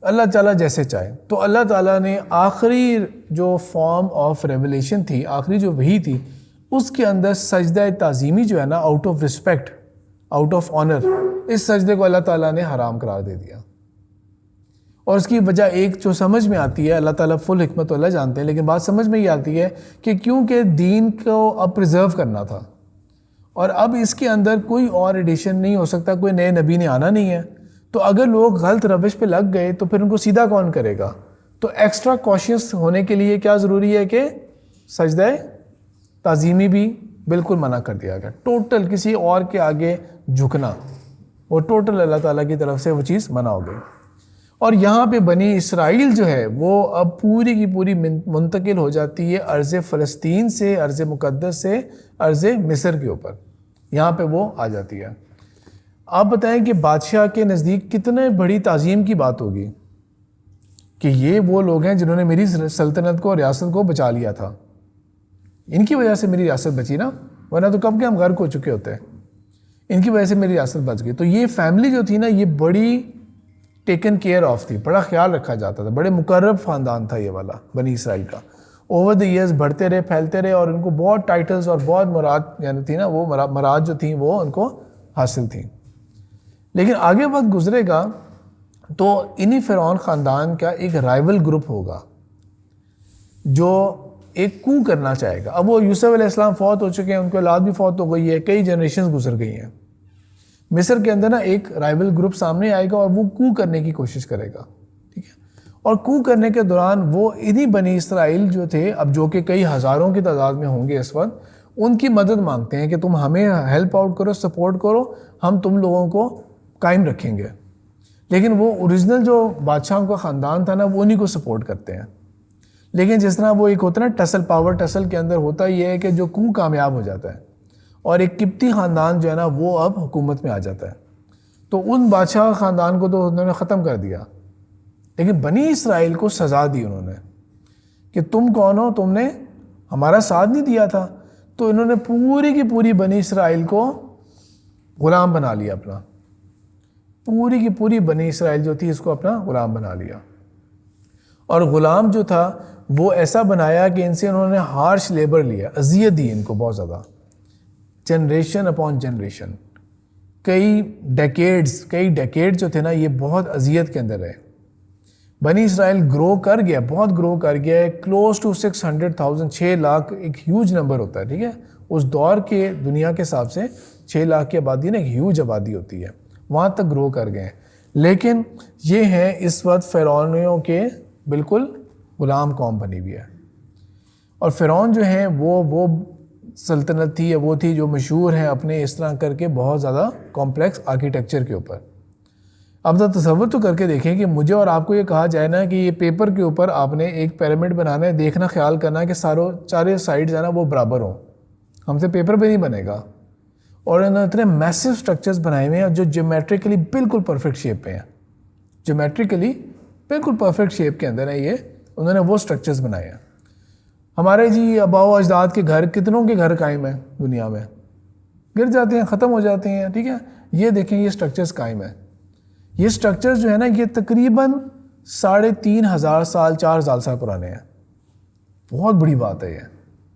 اللہ تعالیٰ جیسے چاہے. تو اللہ تعالیٰ نے آخری جو فارم آف ریولیشن تھی, آخری جو وحی تھی, اس کے اندر سجدہ تعظیمی جو ہے نا out of respect, out of honour, اس سجدے کو اللہ تعالیٰ نے حرام قرار دے دیا. اور اس کی وجہ ایک جو سمجھ میں آتی ہے, اللہ تعالیٰ فل حکمت اللہ جانتے ہیں, لیکن بات سمجھ میں یہ آتی ہے کہ کیونکہ دین کو اب پریزرو کرنا تھا اور اب اس کے اندر کوئی اور ایڈیشن نہیں ہو سکتا, کوئی نئے نبی نے آنا نہیں ہے. تو اگر لوگ غلط روش پہ لگ گئے تو پھر ان کو سیدھا کون کرے گا. تو ایکسٹرا کوشیس ہونے کے لیے کیا ضروری ہے کہ سجدہ تعظیمی بھی بالکل منع کر دیا گیا. ٹوٹل کسی اور کے آگے جھکنا, وہ ٹوٹل اللہ تعالیٰ کی طرف سے وہ چیز منع ہو گئی. اور یہاں پہ بنی اسرائیل جو ہے وہ اب پوری کی پوری منتقل ہو جاتی ہے ارض فلسطین سے, ارض مقدس سے ارض مصر کے اوپر, یہاں پہ وہ آ جاتی ہے. آپ بتائیں کہ بادشاہ کے نزدیک کتنے بڑی تعظیم کی بات ہوگی کہ یہ وہ لوگ ہیں جنہوں نے میری سلطنت کو, ریاست کو بچا لیا تھا, ان کی وجہ سے میری ریاست بچی نا, ورنہ تو کب کے ہم غرق ہو چکے ہوتے ہیں. ان کی وجہ سے میری ریاست بچ گئی. تو یہ فیملی جو تھی نا یہ بڑی ٹیکن کیئر آف تھی, بڑا خیال رکھا جاتا تھا, بڑے مقرب خاندان تھا یہ والا بنی اسرائیل کا. اوور دی ایئرز بڑھتے رہے, پھیلتے رہے, اور ان کو بہت ٹائٹلز اور بہت مراد یعنی تھی نا, وہ مراد جو تھیں وہ ان کو حاصل تھیں. لیکن آگے وقت گزرے گا تو انہی فرعون خاندان کا ایک رائیول گروپ ہوگا جو ایک کو کرنا چاہے گا. اب وہ یوسف علیہ السلام فوت ہو چکے ہیں, ان کی اولاد بھی فوت ہو گئی ہے, کئی جنریشنز گزر گئی ہیں. مصر کے اندر نا ایک رائیول گروپ سامنے آئے گا اور وہ کو کرنے کی کوشش کرے گا. ٹھیک ہے, اور کو کرنے کے دوران وہ انہی بنی اسرائیل جو تھے, اب جو کہ کئی ہزاروں کی تعداد میں ہوں گے اس وقت, ان کی مدد مانگتے ہیں کہ تم ہمیں ہیلپ آؤٹ کرو, سپورٹ کرو, ہم تم لوگوں کو قائم رکھیں گے. لیکن وہ اوریجنل جو بادشاہوں کا خاندان تھا نا وہ انہی کو سپورٹ کرتے ہیں. لیکن جس طرح وہ ایک ہوتا ہے نا ٹسل, پاور ٹسل کے اندر ہوتا یہ ہے کہ جو کو کامیاب ہو جاتا ہے اور ایک قبطی خاندان جو ہے نا وہ اب حکومت میں آ جاتا ہے, تو ان بادشاہ خاندان کو تو انہوں نے ختم کر دیا. لیکن بنی اسرائیل کو سزا دی انہوں نے کہ تم کون ہو, تم نے ہمارا ساتھ نہیں دیا تھا. تو انہوں نے پوری کی پوری بنی اسرائیل کو غلام بنا لیا اپنا, پوری کی پوری بنی اسرائیل جو تھی اس کو اپنا غلام بنا لیا. اور غلام جو تھا وہ ایسا بنایا کہ ان سے انہوں نے ہارش لیبر لیا, اذیت دی ان کو بہت زیادہ, جنریشن اپون جنریشن, کئی ڈیکیڈ جو تھے نا یہ بہت اذیت کے اندر رہے. بنی اسرائیل گرو کر گیا, بہت گرو کر گیا ہے, کلوز ٹو 600,000, 6 لاکھ ایک ہیوج نمبر ہوتا ہے. ٹھیک ہے, اس دور کے دنیا کے حساب سے 6 لاکھ کی آبادی نا ایک ہیوج آبادی ہوتی ہے, وہاں تک گرو کر گئے ہیں. لیکن یہ ہیں اس وقت فرعونیوں کے بالکل غلام قوم بنی ہوئی ہے. اور فرعون جو ہیں وہ سلطنت تھی یا وہ تھی جو مشہور ہے اپنے اس طرح کر کے بہت زیادہ کمپلیکس آرکیٹیکچر کے اوپر. اب تصور تو کر کے دیکھیں کہ مجھے اور آپ کو یہ کہا جائے نا کہ یہ پیپر کے اوپر آپ نے ایک پیرامڈ بنانا ہے, دیکھنا خیال کرنا ہے کہ چارے سائڈز ہیں نا وہ برابر ہوں. ہم سے پیپر پہ نہیں بنے گا. اور انہوں نے اتنے میسو اسٹرکچرز بنائے ہوئے ہیں جو جیومیٹریکلی بالکل پرفیکٹ شیپ پہ ہیں. جیومیٹریکلی بالکل پرفیکٹ شیپ کے اندر ہے یہ, انہوں نے وہ اسٹرکچرز بنائے ہیں. ہمارے جی آباء و اجداد کے گھر, کتنوں کے گھر قائم ہیں دنیا میں, گر جاتے ہیں, ختم ہو جاتے ہیں. ٹھیک ہے, یہ دیکھیں یہ اسٹرکچرز قائم ہیں. یہ سٹرکچرز جو ہے نا یہ تقریباً 3500 سال 4000 سال پرانے ہیں. بہت بڑی بات ہے یہ.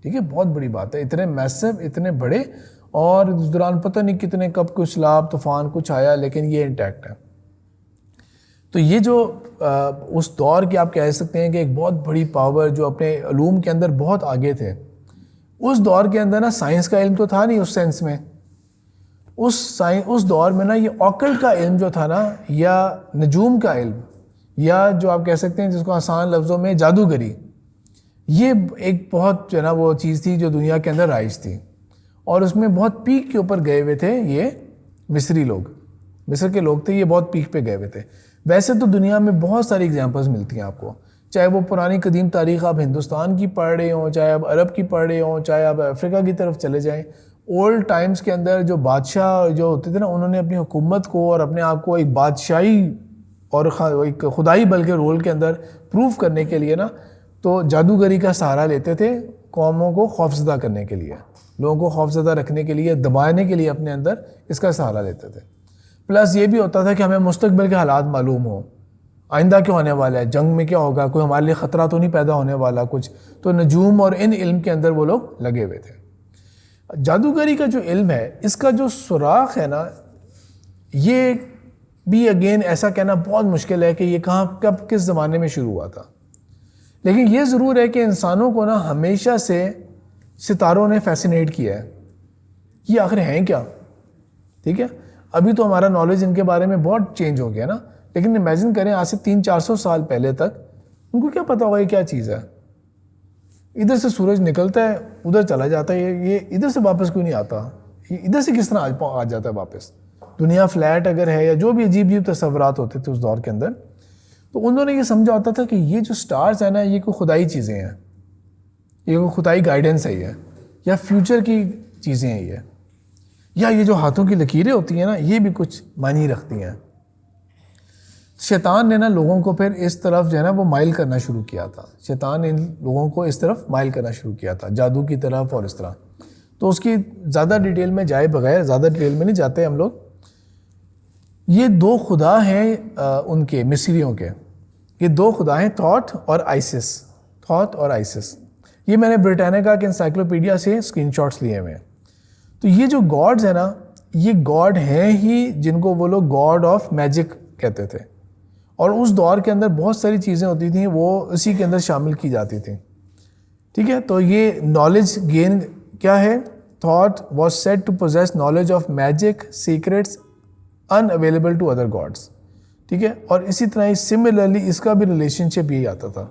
ٹھیک ہے, بہت بڑی بات ہے. اتنے میسو, اتنے بڑے, اور اس دوران پتہ نہیں کتنے کب کچھ سیلاب طوفان کچھ آیا, لیکن یہ انٹیکٹ ہے. تو یہ جو اس دور کی آپ کہہ سکتے ہیں کہ ایک بہت بڑی پاور جو اپنے علوم کے اندر بہت آگے تھے. اس دور کے اندر نا سائنس کا علم تو تھا نہیں اس سینس میں. اس دور میں نا یہ آکلٹ کا علم جو تھا نا, یا نجوم کا علم, یا جو آپ کہہ سکتے ہیں جس کو آسان لفظوں میں جادوگری, یہ ایک بہت جو ہے نا وہ چیز تھی جو دنیا کے اندر رائج تھی. اور اس میں بہت پیک کے اوپر گئے ہوئے تھے یہ مصری لوگ, مصر کے لوگ تھے, یہ بہت پیک پہ گئے ہوئے تھے. ویسے تو دنیا میں بہت ساری ایگزامپلز ملتی ہیں آپ کو, چاہے وہ پرانی قدیم تاریخ آپ ہندوستان کی پڑھ رہے ہوں, چاہے آپ عرب کی پڑھ رہے ہوں, چاہے آپ افریقہ کی طرف چلے جائیں. اولڈ ٹائمز کے اندر جو بادشاہ جو ہوتے تھے نا, انہوں نے اپنی حکومت کو اور اپنے آپ کو ایک بادشاہی اور ایک خدائی بلکہ رول کے اندر پروف کرنے کے لیے نا, تو جادوگری کا سہارا لیتے تھے قوموں کو خوفزدہ کرنے کے لیے, لوگوں کو خوفزدہ رکھنے کے لیے, دبانے کے لیے اپنے اندر اس کا سہارا لیتے تھے. پلس یہ بھی ہوتا تھا کہ ہمیں مستقبل کے حالات معلوم ہوں, آئندہ کیا ہونے والا ہے, جنگ میں کیا ہوگا, کوئی ہمارے لیے خطرہ تو نہیں پیدا ہونے والا کچھ. تو نجوم اور ان علم کے اندر وہ لوگ لگے ہوئے تھے. جادوگری کا جو علم ہے اس کا جو سراغ ہے نا, یہ بھی اگین ایسا کہنا بہت مشکل ہے کہ یہ کہاں کب کس زمانے میں شروع ہوا تھا. لیکن یہ ضرور ہے کہ انسانوں کو نا ہمیشہ سے ستاروں نے فیسینیٹ کیا ہے. یہ آخر ہیں کیا؟ ٹھیک ہے, ابھی تو ہمارا نالج ان کے بارے میں بہت چینج ہو گیا نا, لیکن امیجن کریں آج سے 300-400 سال پہلے تک ان کو کیا پتا ہوگا یہ کیا چیز ہے. ادھر سے سورج نکلتا ہے ادھر چلا جاتا ہے, یہ ادھر سے واپس کوئی نہیں آتا, یہ ادھر سے کس طرح آ جاتا ہے واپس. دنیا فلیٹ اگر ہے یا جو بھی عجیب عجیب تصورات ہوتے تھے اس دور کے اندر, تو انہوں نے یہ سمجھا ہوتا تھا کہ یہ جو سٹارز ہیں نا یہ کوئی خدائی چیزیں ہیں, یہ کوئی خدائی گائیڈنس ہے یہ, یا فیوچر کی چیزیں ہیں یہ, یا یہ جو ہاتھوں کی لکیریں ہوتی ہیں نا یہ بھی کچھ معنی رکھتی ہیں. شیطان نے نا لوگوں کو پھر اس طرف جو ہے نا وہ مائل کرنا شروع کیا تھا. شیطان نے ان لوگوں کو اس طرف مائل کرنا شروع کیا تھا, جادو کی طرف اور اس طرح. تو اس کی زیادہ ڈیٹیل میں جائے بغیر, زیادہ ڈیٹیل میں نہیں جاتے ہم لوگ. یہ 2 خدا ہیں ان کے مصریوں کے, یہ 2 خدا ہیں تھاٹ اور آئسس. تھاٹ اور آئسس, یہ میں نے برٹانیکا کے انسائکلوپیڈیا سے اسکرین شاٹس لیے ہوئے ہیں. تو یہ جو گاڈز ہیں نا یہ گاڈ ہیں ہی جن کو وہ لوگ گاڈ آف میجک کہتے تھے, اور اس دور کے اندر بہت ساری چیزیں ہوتی تھیں وہ اسی کے اندر شامل کی جاتی تھیں. ٹھیک ہے, تو یہ نالج گین کیا ہے, thought was said to possess knowledge of magic secrets unavailable to other gods. ٹھیک ہے, اور اسی طرح ہی سملرلی اس کا بھی ریلیشن شپ یہی آتا تھا.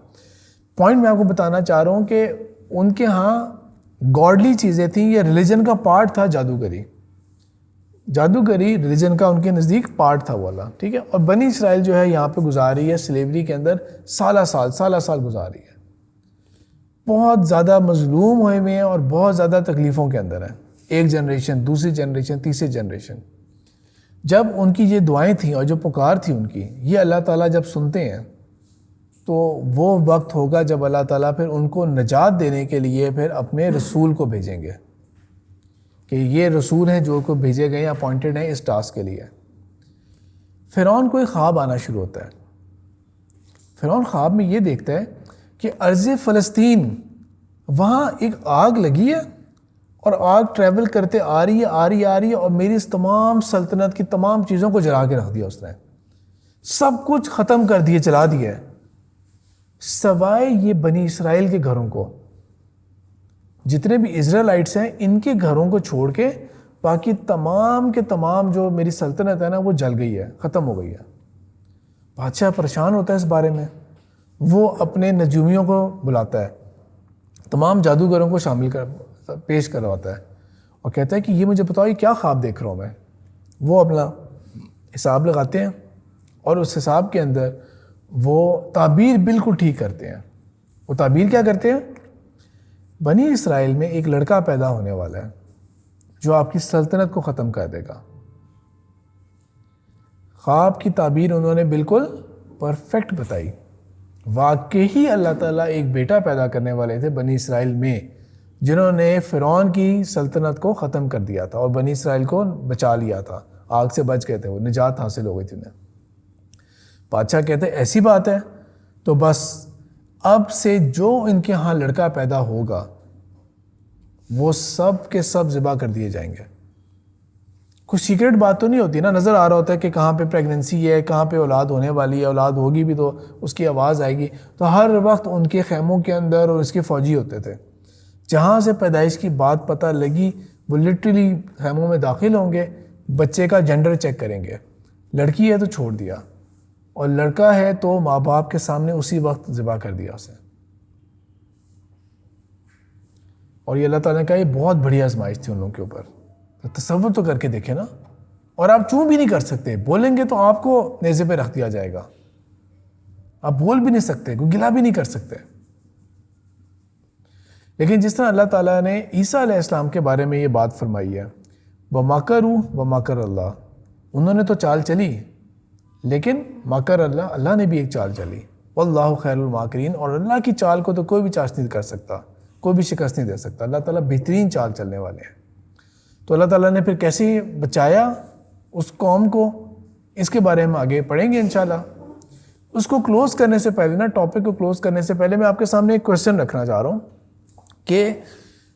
پوائنٹ میں آپ کو بتانا چاہ رہا ہوں کہ ان کے ہاں گاڈلی چیزیں تھیں, یہ ریلیجن کا پارٹ تھا جادوگری. جادوگری ریلیجن کا ان کے نزدیک پارٹ تھا والا. ٹھیک ہے, اور بنی اسرائیل جو ہے یہاں پہ گزار رہی ہے سلیوری کے اندر, سالہ سال گزار رہی ہے, بہت زیادہ مظلوم ہوئے ہوئے ہیں اور بہت زیادہ تکلیفوں کے اندر ہیں. ایک جنریشن, دوسری جنریشن, تیسری جنریشن. جب ان کی یہ دعائیں تھیں اور جو پکار تھی ان کی, یہ اللہ تعالیٰ جب سنتے ہیں تو وہ وقت ہوگا جب اللہ تعالیٰ پھر ان کو نجات دینے کے لیے پھر اپنے رسول کو بھیجیں گے, کہ یہ رسول ہیں جو کو بھیجے گئے اپوائنٹڈ ہیں اس ٹاسک کے لیے. فرعون کو ایک خواب آنا شروع ہوتا ہے. فرعون خواب میں یہ دیکھتا ہے کہ ارض فلسطین وہاں ایک آگ لگی ہے اور آگ ٹریول کرتے آ رہی ہے اور میری اس تمام سلطنت کی تمام چیزوں کو جلا کے رکھ دیا اس نے, سب کچھ ختم کر دیے, جلا دیا, سوائے یہ بنی اسرائیل کے گھروں کو. جتنے بھی اسرائیلائٹس ہیں ان کے گھروں کو چھوڑ کے باقی تمام کے تمام جو میری سلطنت ہے نا وہ جل گئی ہے, ختم ہو گئی ہے. بادشاہ پریشان ہوتا ہے اس بارے میں، وہ اپنے نجومیوں کو بلاتا ہے، تمام جادوگروں کو پیش کرواتا ہے اور کہتا ہے کہ یہ مجھے بتاؤ یہ کیا خواب دیکھ رہا ہوں میں۔ وہ اپنا حساب لگاتے ہیں اور اس حساب کے اندر وہ تعبیر بالکل ٹھیک کرتے ہیں۔ وہ تعبیر کیا کرتے ہیں؟ بنی اسرائیل میں ایک لڑکا پیدا ہونے والا ہے جو آپ کی سلطنت کو ختم کر دے گا۔ خواب کی تعبیر انہوں نے بالکل پرفیکٹ بتائی۔ واقعی اللہ تعالیٰ ایک بیٹا پیدا کرنے والے تھے بنی اسرائیل میں، جنہوں نے فرعون کی سلطنت کو ختم کر دیا تھا اور بنی اسرائیل کو بچا لیا تھا، آگ سے بچ گئے تھے، وہ نجات حاصل ہو گئی تھی انہیں۔ بادشاہ کہتے ہیں ایسی بات ہے تو بس اب سے جو ان کے ہاں لڑکا پیدا ہوگا وہ سب کے سب ذبح کر دیے جائیں گے۔ کچھ سیکرٹ بات تو نہیں ہوتی نا، نظر آ رہا ہوتا ہے کہ کہاں پہ پریگننسی ہے، کہاں پہ اولاد ہونے والی ہے، اولاد ہوگی بھی تو اس کی آواز آئے گی، تو ہر وقت ان کے خیموں کے اندر اور اس کے فوجی ہوتے تھے۔ جہاں سے پیدائش کی بات پتہ لگی وہ لٹرلی خیموں میں داخل ہوں گے، بچے کا جنڈر چیک کریں گے، لڑکی ہے تو چھوڑ دیا اور لڑکا ہے تو ماں باپ کے سامنے اسی وقت ذبح کر دیا اسے۔ اور یہ اللہ تعالیٰ کا یہ بہت بڑی آزمائش تھی ان لوگوں کے اوپر۔ تصور تو کر کے دیکھیں نا، اور آپ چوں بھی نہیں کر سکتے، بولیں گے تو آپ کو نیزے پہ رکھ دیا جائے گا، آپ بول بھی نہیں سکتے، کوئی گلہ بھی نہیں کر سکتے۔ لیکن جس طرح اللہ تعالیٰ نے عیسیٰ علیہ السلام کے بارے میں یہ بات فرمائی ہے، وَمَكَرُوا وَمَكَرَ اللَّهُ، انہوں نے تو چال چلی، لیکن مکر اللہ، اللہ نے بھی ایک چال چلی، واللہ خیر الماکرین، اور اللہ کی چال کو تو کوئی بھی چاش نہیں کر سکتا، کوئی بھی شکست نہیں دے سکتا۔ اللہ تعالیٰ بہترین چال چلنے والے ہیں۔ تو اللہ تعالیٰ نے پھر کیسے بچایا اس قوم کو، اس کے بارے میں آگے پڑھیں گے انشاءاللہ۔ اس کو کلوز کرنے سے پہلے نا، ٹاپک کو کلوز کرنے سے پہلے میں آپ کے سامنے ایک کوسچن رکھنا چاہ رہا ہوں کہ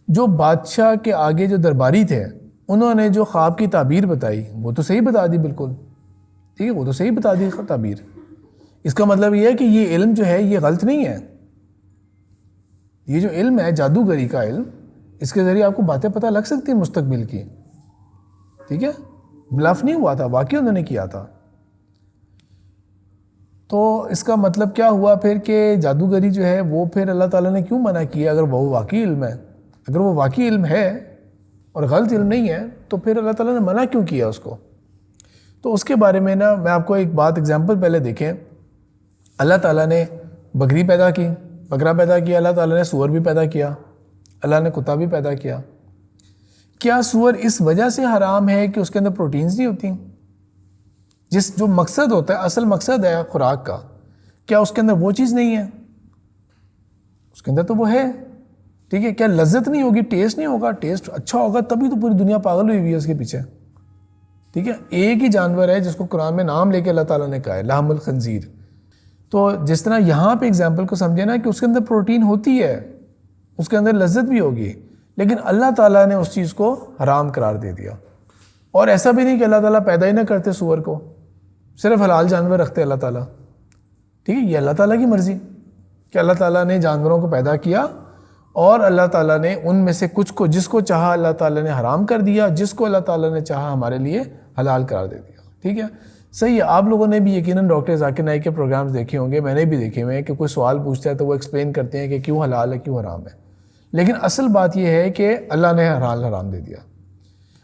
جو بادشاہ کے آگے جو درباری تھے انہوں نے جو خواب کی تعبیر بتائی وہ تو صحیح بتا دی، بالکل ٹھیک ہے، وہ تو صحیح بتا دی تعبیر۔ اس کا مطلب یہ ہے کہ یہ علم جو ہے یہ غلط نہیں ہے۔ یہ جو علم ہے جادوگری کا علم، اس کے ذریعے آپ کو باتیں پتہ لگ سکتی ہیں مستقبل کی، ٹھیک ہے، بلف نہیں ہوا تھا، واقعی انہوں نے کیا تھا۔ تو اس کا مطلب کیا ہوا پھر کہ جادوگری جو ہے وہ پھر اللہ تعالیٰ نے کیوں منع کیا؟ اگر وہ واقعی علم ہے، اگر وہ واقعی علم ہے اور غلط علم نہیں ہے تو پھر اللہ تعالیٰ نے منع کیوں کیا اس کو؟ تو اس کے بارے میں نا میں آپ کو ایک بات ایگزامپل پہلے دیکھیں۔ اللہ تعالیٰ نے بکری پیدا کی، بکرا پیدا کیا، اللہ تعالیٰ نے سور بھی پیدا کیا، اللہ نے کتا بھی پیدا کیا۔ کیا سور اس وجہ سے حرام ہے کہ اس کے اندر پروٹینز نہیں ہوتی؟ جو مقصد ہوتا ہے، اصل مقصد ہے خوراک کا، کیا اس کے اندر وہ چیز نہیں ہے؟ اس کے اندر تو وہ ہے، ٹھیک ہے۔ کیا لذت نہیں ہوگی، ٹیسٹ نہیں ہوگا؟ ٹیسٹ اچھا ہوگا تبھی تو پوری دنیا پاگل ہوئی ہوئی ہے اس کے پیچھے، ٹھیک ہے۔ ایک ہی جانور ہے جس کو قرآن میں نام لے کے اللہ تعالیٰ نے کہا ہے، لحم الخنزیر۔ تو جس طرح یہاں پہ اگزامپل کو سمجھے نا کہ اس کے اندر پروٹین ہوتی ہے، اس کے اندر لذت بھی ہوگی، لیکن اللہ تعالیٰ نے اس چیز کو حرام قرار دے دیا۔ اور ایسا بھی نہیں کہ اللہ تعالیٰ پیدا ہی نہ کرتے سور کو، صرف حلال جانور رکھتے اللہ تعالیٰ، ٹھیک ہے۔ یہ اللہ تعالیٰ کی مرضی کہ اللہ تعالیٰ نے جانوروں کو پیدا کیا اور اللہ تعالیٰ نے ان میں سے کچھ کو، جس کو چاہا اللہ تعالیٰ نے حرام کر دیا، جس کو اللہ تعالیٰ نے چاہا ہمارے لیے حلال قرار دے دیا، ٹھیک ہے۔ صحیح ہے، آپ لوگوں نے بھی یقیناً ڈاکٹر ذاکر نائک کے پروگرامز دیکھے ہوں گے، میں نے بھی دیکھے ہوئے ہیں کہ کوئی سوال پوچھتا ہے تو وہ ایکسپلین کرتے ہیں کہ کیوں حلال ہے کیوں حرام ہے، لیکن اصل بات یہ ہے کہ اللہ نے حرام دے دیا۔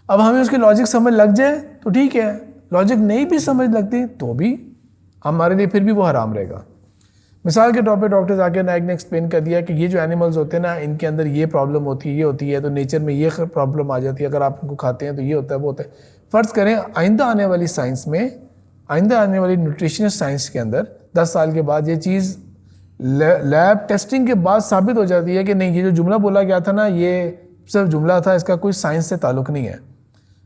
اب ہمیں اس کی لاجک سمجھ لگ جائے تو ٹھیک ہے، لاجک نہیں بھی سمجھ لگتی تو بھی ہمارے لیے پھر بھی وہ حرام رہے گا۔ مثال کے طور پہ ڈاکٹر ذاکر نائک نے ایکسپلین کر دیا کہ یہ جو اینیملز ہوتے ہیں نا، ان کے اندر یہ پرابلم ہوتی ہے، یہ ہوتی ہے، تو نیچر میں یہ پرابلم آ جاتی ہے، اگر آپ ان کو کھاتے ہیں تو یہ ہوتا ہے وہ ہوتا ہے۔ فرض کریں آئندہ آنے والی سائنس میں، آئندہ آنے والی نیوٹریشنسٹ سائنس کے اندر 10 سال کے بعد یہ چیز لیب ٹیسٹنگ کے بعد ثابت ہو جاتی ہے کہ نہیں، یہ جو جملہ بولا گیا تھا نا یہ صرف جملہ تھا، اس کا کوئی سائنس سے تعلق نہیں ہے۔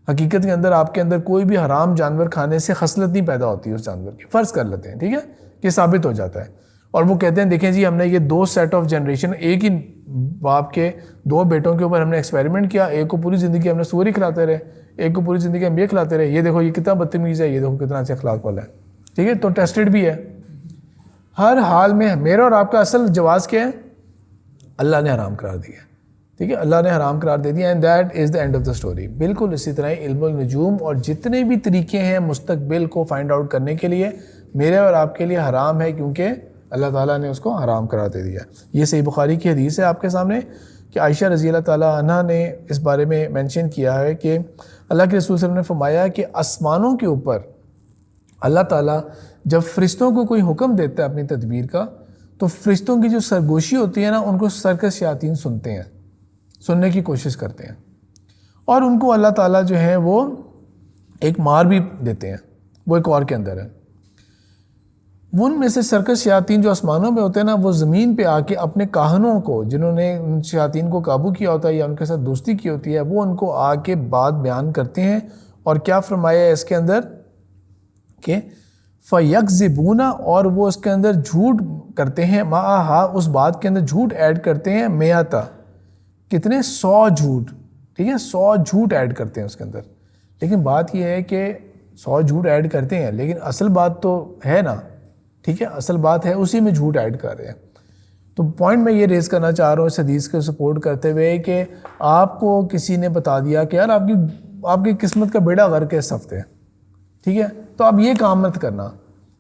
حقیقت کے اندر آپ کے اندر کوئی بھی حرام جانور کھانے سے خصلت نہیں پیدا ہوتی اس جانور کی، فرض کر لیتے ہیں، ٹھیک ہے، کہ ثابت ہو جاتا ہے۔ اور وہ کہتے ہیں دیکھیں جی ہم نے یہ 2 سیٹ آف جنریشن، ایک ہی باپ کے 2 بیٹوں کے اوپر ہم نے ایکسپیریمنٹ کیا، ایک کو پوری زندگی ہم نے سور ہی کھلاتے رہے، ایک کو پوری زندگی ہم یہ کھلاتے رہے، یہ دیکھو یہ کتنا بدتمیز ہے، یہ دیکھو کتنا اچھا اخلاق والا ہے، ٹھیک ہے، تو ٹیسٹڈ بھی ہے۔ ہر حال میں میرا اور آپ کا اصل جواز کیا ہے؟ اللہ نے حرام قرار دیا ہے۔ ٹھیک ہے, اللہ نے حرام قرار دے دیا, and that is the and of the story. بالکل اسی طرح علم النجوم اور جتنے بھی طریقے ہیں مستقبل کو فائنڈ آؤٹ کرنے کے لیے, میرے اور آپ کے لیے حرام ہے, کیونکہ اللہ تعالیٰ نے اس کو حرام قرار دے دیا. یہ صحیح بخاری کی حدیث ہے آپ کے سامنے کہ عائشہ رضی اللہ تعالیٰ عنہ نے اس بارے میں مینشن کیا ہے کہ اللہ کے رسول صلی اللہ علیہ وسلم نے فرمایا کہ آسمانوں کے اوپر اللہ تعالیٰ جب فرشتوں کو کوئی حکم دیتا ہے اپنی تدبیر کا, تو فرشتوں کی جو سرگوشی ہوتی ہے نا, ان کو سرکش شیاطین سنتے ہیں, سننے کی کوشش کرتے ہیں, اور ان کو اللہ تعالیٰ جو ہے وہ ایک مار بھی دیتے ہیں, وہ ایک اور کے اندر ہے. ان میں سے سرکش شیاطین جو آسمانوں میں ہوتے ہیں نا, وہ زمین پہ آ کے اپنے کاہنوں کو, جنہوں نے ان شیاطین کو قابو کیا ہوتا ہے یا ان کے ساتھ دوستی کی ہوتی ہے, وہ ان کو آ کے بات بیان کرتے ہیں. اور کیا فرمایا ہے اس کے اندر کہ فَيَكْذِبُونَ, اور وہ اس کے اندر جھوٹ کرتے ہیں, مَعَهَا, اس بات کے اندر جھوٹ ایڈ کرتے ہیں, میاتا, کتنے 100 جھوٹ, ٹھیک ہے, 100 جھوٹ ایڈ کرتے ہیں اس کے اندر. لیکن بات یہ ہے کہ 100 جھوٹ ایڈ کرتے ہیں, لیکن اصل بات تو ہے نا, ٹھیک ہے, اصل بات ہے اسی میں جھوٹ ایڈ کر رہے ہیں. تو پوائنٹ میں یہ ریز کرنا چاہ رہا ہوں اس حدیث کو سپورٹ کرتے ہوئے کہ آپ کو کسی نے بتا دیا کہ یار آپ کی قسمت کا بیڑا غرق ہے اس ہفتے, ٹھیک ہے, تو آپ یہ کام مت کرنا,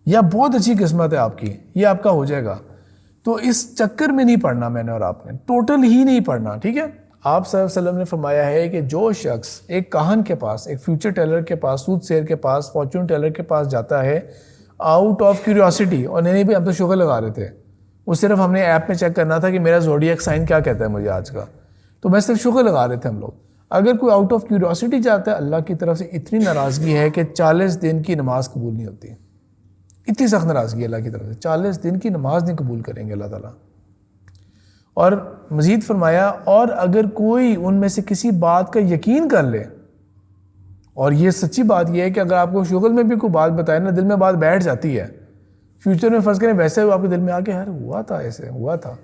یا بہت اچھی قسمت ہے آپ کی, یہ آپ کا ہو جائے گا. تو اس چکر میں نہیں پڑنا میں نے اور آپ نے, ٹوٹل ہی نہیں پڑنا, ٹھیک ہے. آپ صلی اللہ علیہ وسلم نے فرمایا ہے کہ جو شخص ایک کاہن کے پاس, ایک فیوچر ٹیلر کے پاس, سود سیر کے پاس, فارچون ٹیلر کے پاس جاتا ہے آؤٹ آف کیوریوسٹی, اور نہیں بھی ہم تو شوگر لگا رہے تھے, وہ صرف ہم نے ایپ میں چیک کرنا تھا کہ میرا زوڈیاک سائن کیا کہتا ہے مجھے آج کا, تو میں صرف شوگر لگا رہے تھے ہم لوگ. اگر کوئی آؤٹ آف کیوریوسٹی جاتا ہے, اللہ کی طرف سے اتنی ناراضگی ہے کہ 40 دن کی نماز قبول نہیں ہوتی, اتنی سخت ناراضگی ہے اللہ کی طرف سے, 40 دن کی نماز نہیں قبول کریں گے اللہ تعالیٰ. اور مزید فرمایا, اور اگر کوئی ان میں سے کسی بات کا یقین کر لے, اور یہ سچی بات یہ ہے کہ اگر آپ کو شغل میں بھی کوئی بات بتائے نا, دل میں بات بیٹھ جاتی ہے, فیوچر میں فرض کریں ویسے آپ کے دل میں آ کے یار ہوا تھا, ایسے ہوا تھا,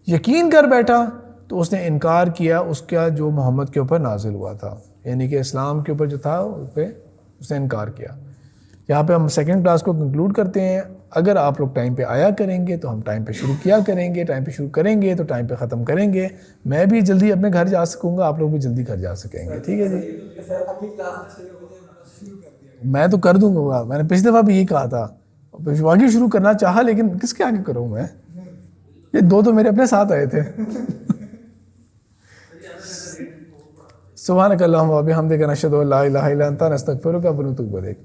یقین کر بیٹھا, تو اس نے انکار کیا اس کا جو محمد کے اوپر نازل ہوا تھا, یعنی کہ اسلام کے اوپر جو تھا اس پہ اس نے انکار کیا. یہاں پہ ہم سیکنڈ کلاس کو کنکلوڈ کرتے ہیں. اگر آپ لوگ ٹائم پہ آیا کریں گے تو ہم ٹائم پہ شروع کیا کریں گے, ٹائم پہ شروع کریں گے تو ٹائم پہ ختم کریں گے. میں بھی جلدی اپنے گھر جا سکوں گا, آپ لوگ بھی جلدی گھر جا سکیں گے, ٹھیک ہے جی. میں تو کر دوں گا, میں نے پچھلی دفعہ بھی یہی کہا تھا, پیشواگی شروع کرنا چاہا لیکن کس کے آگے کروں میں, یہ 2 تو میرے اپنے ساتھ آئے تھے. سبحانک اللہم و بحمدک نشہد ان لا الہ الا انت نستغفرک و نتوب الیک.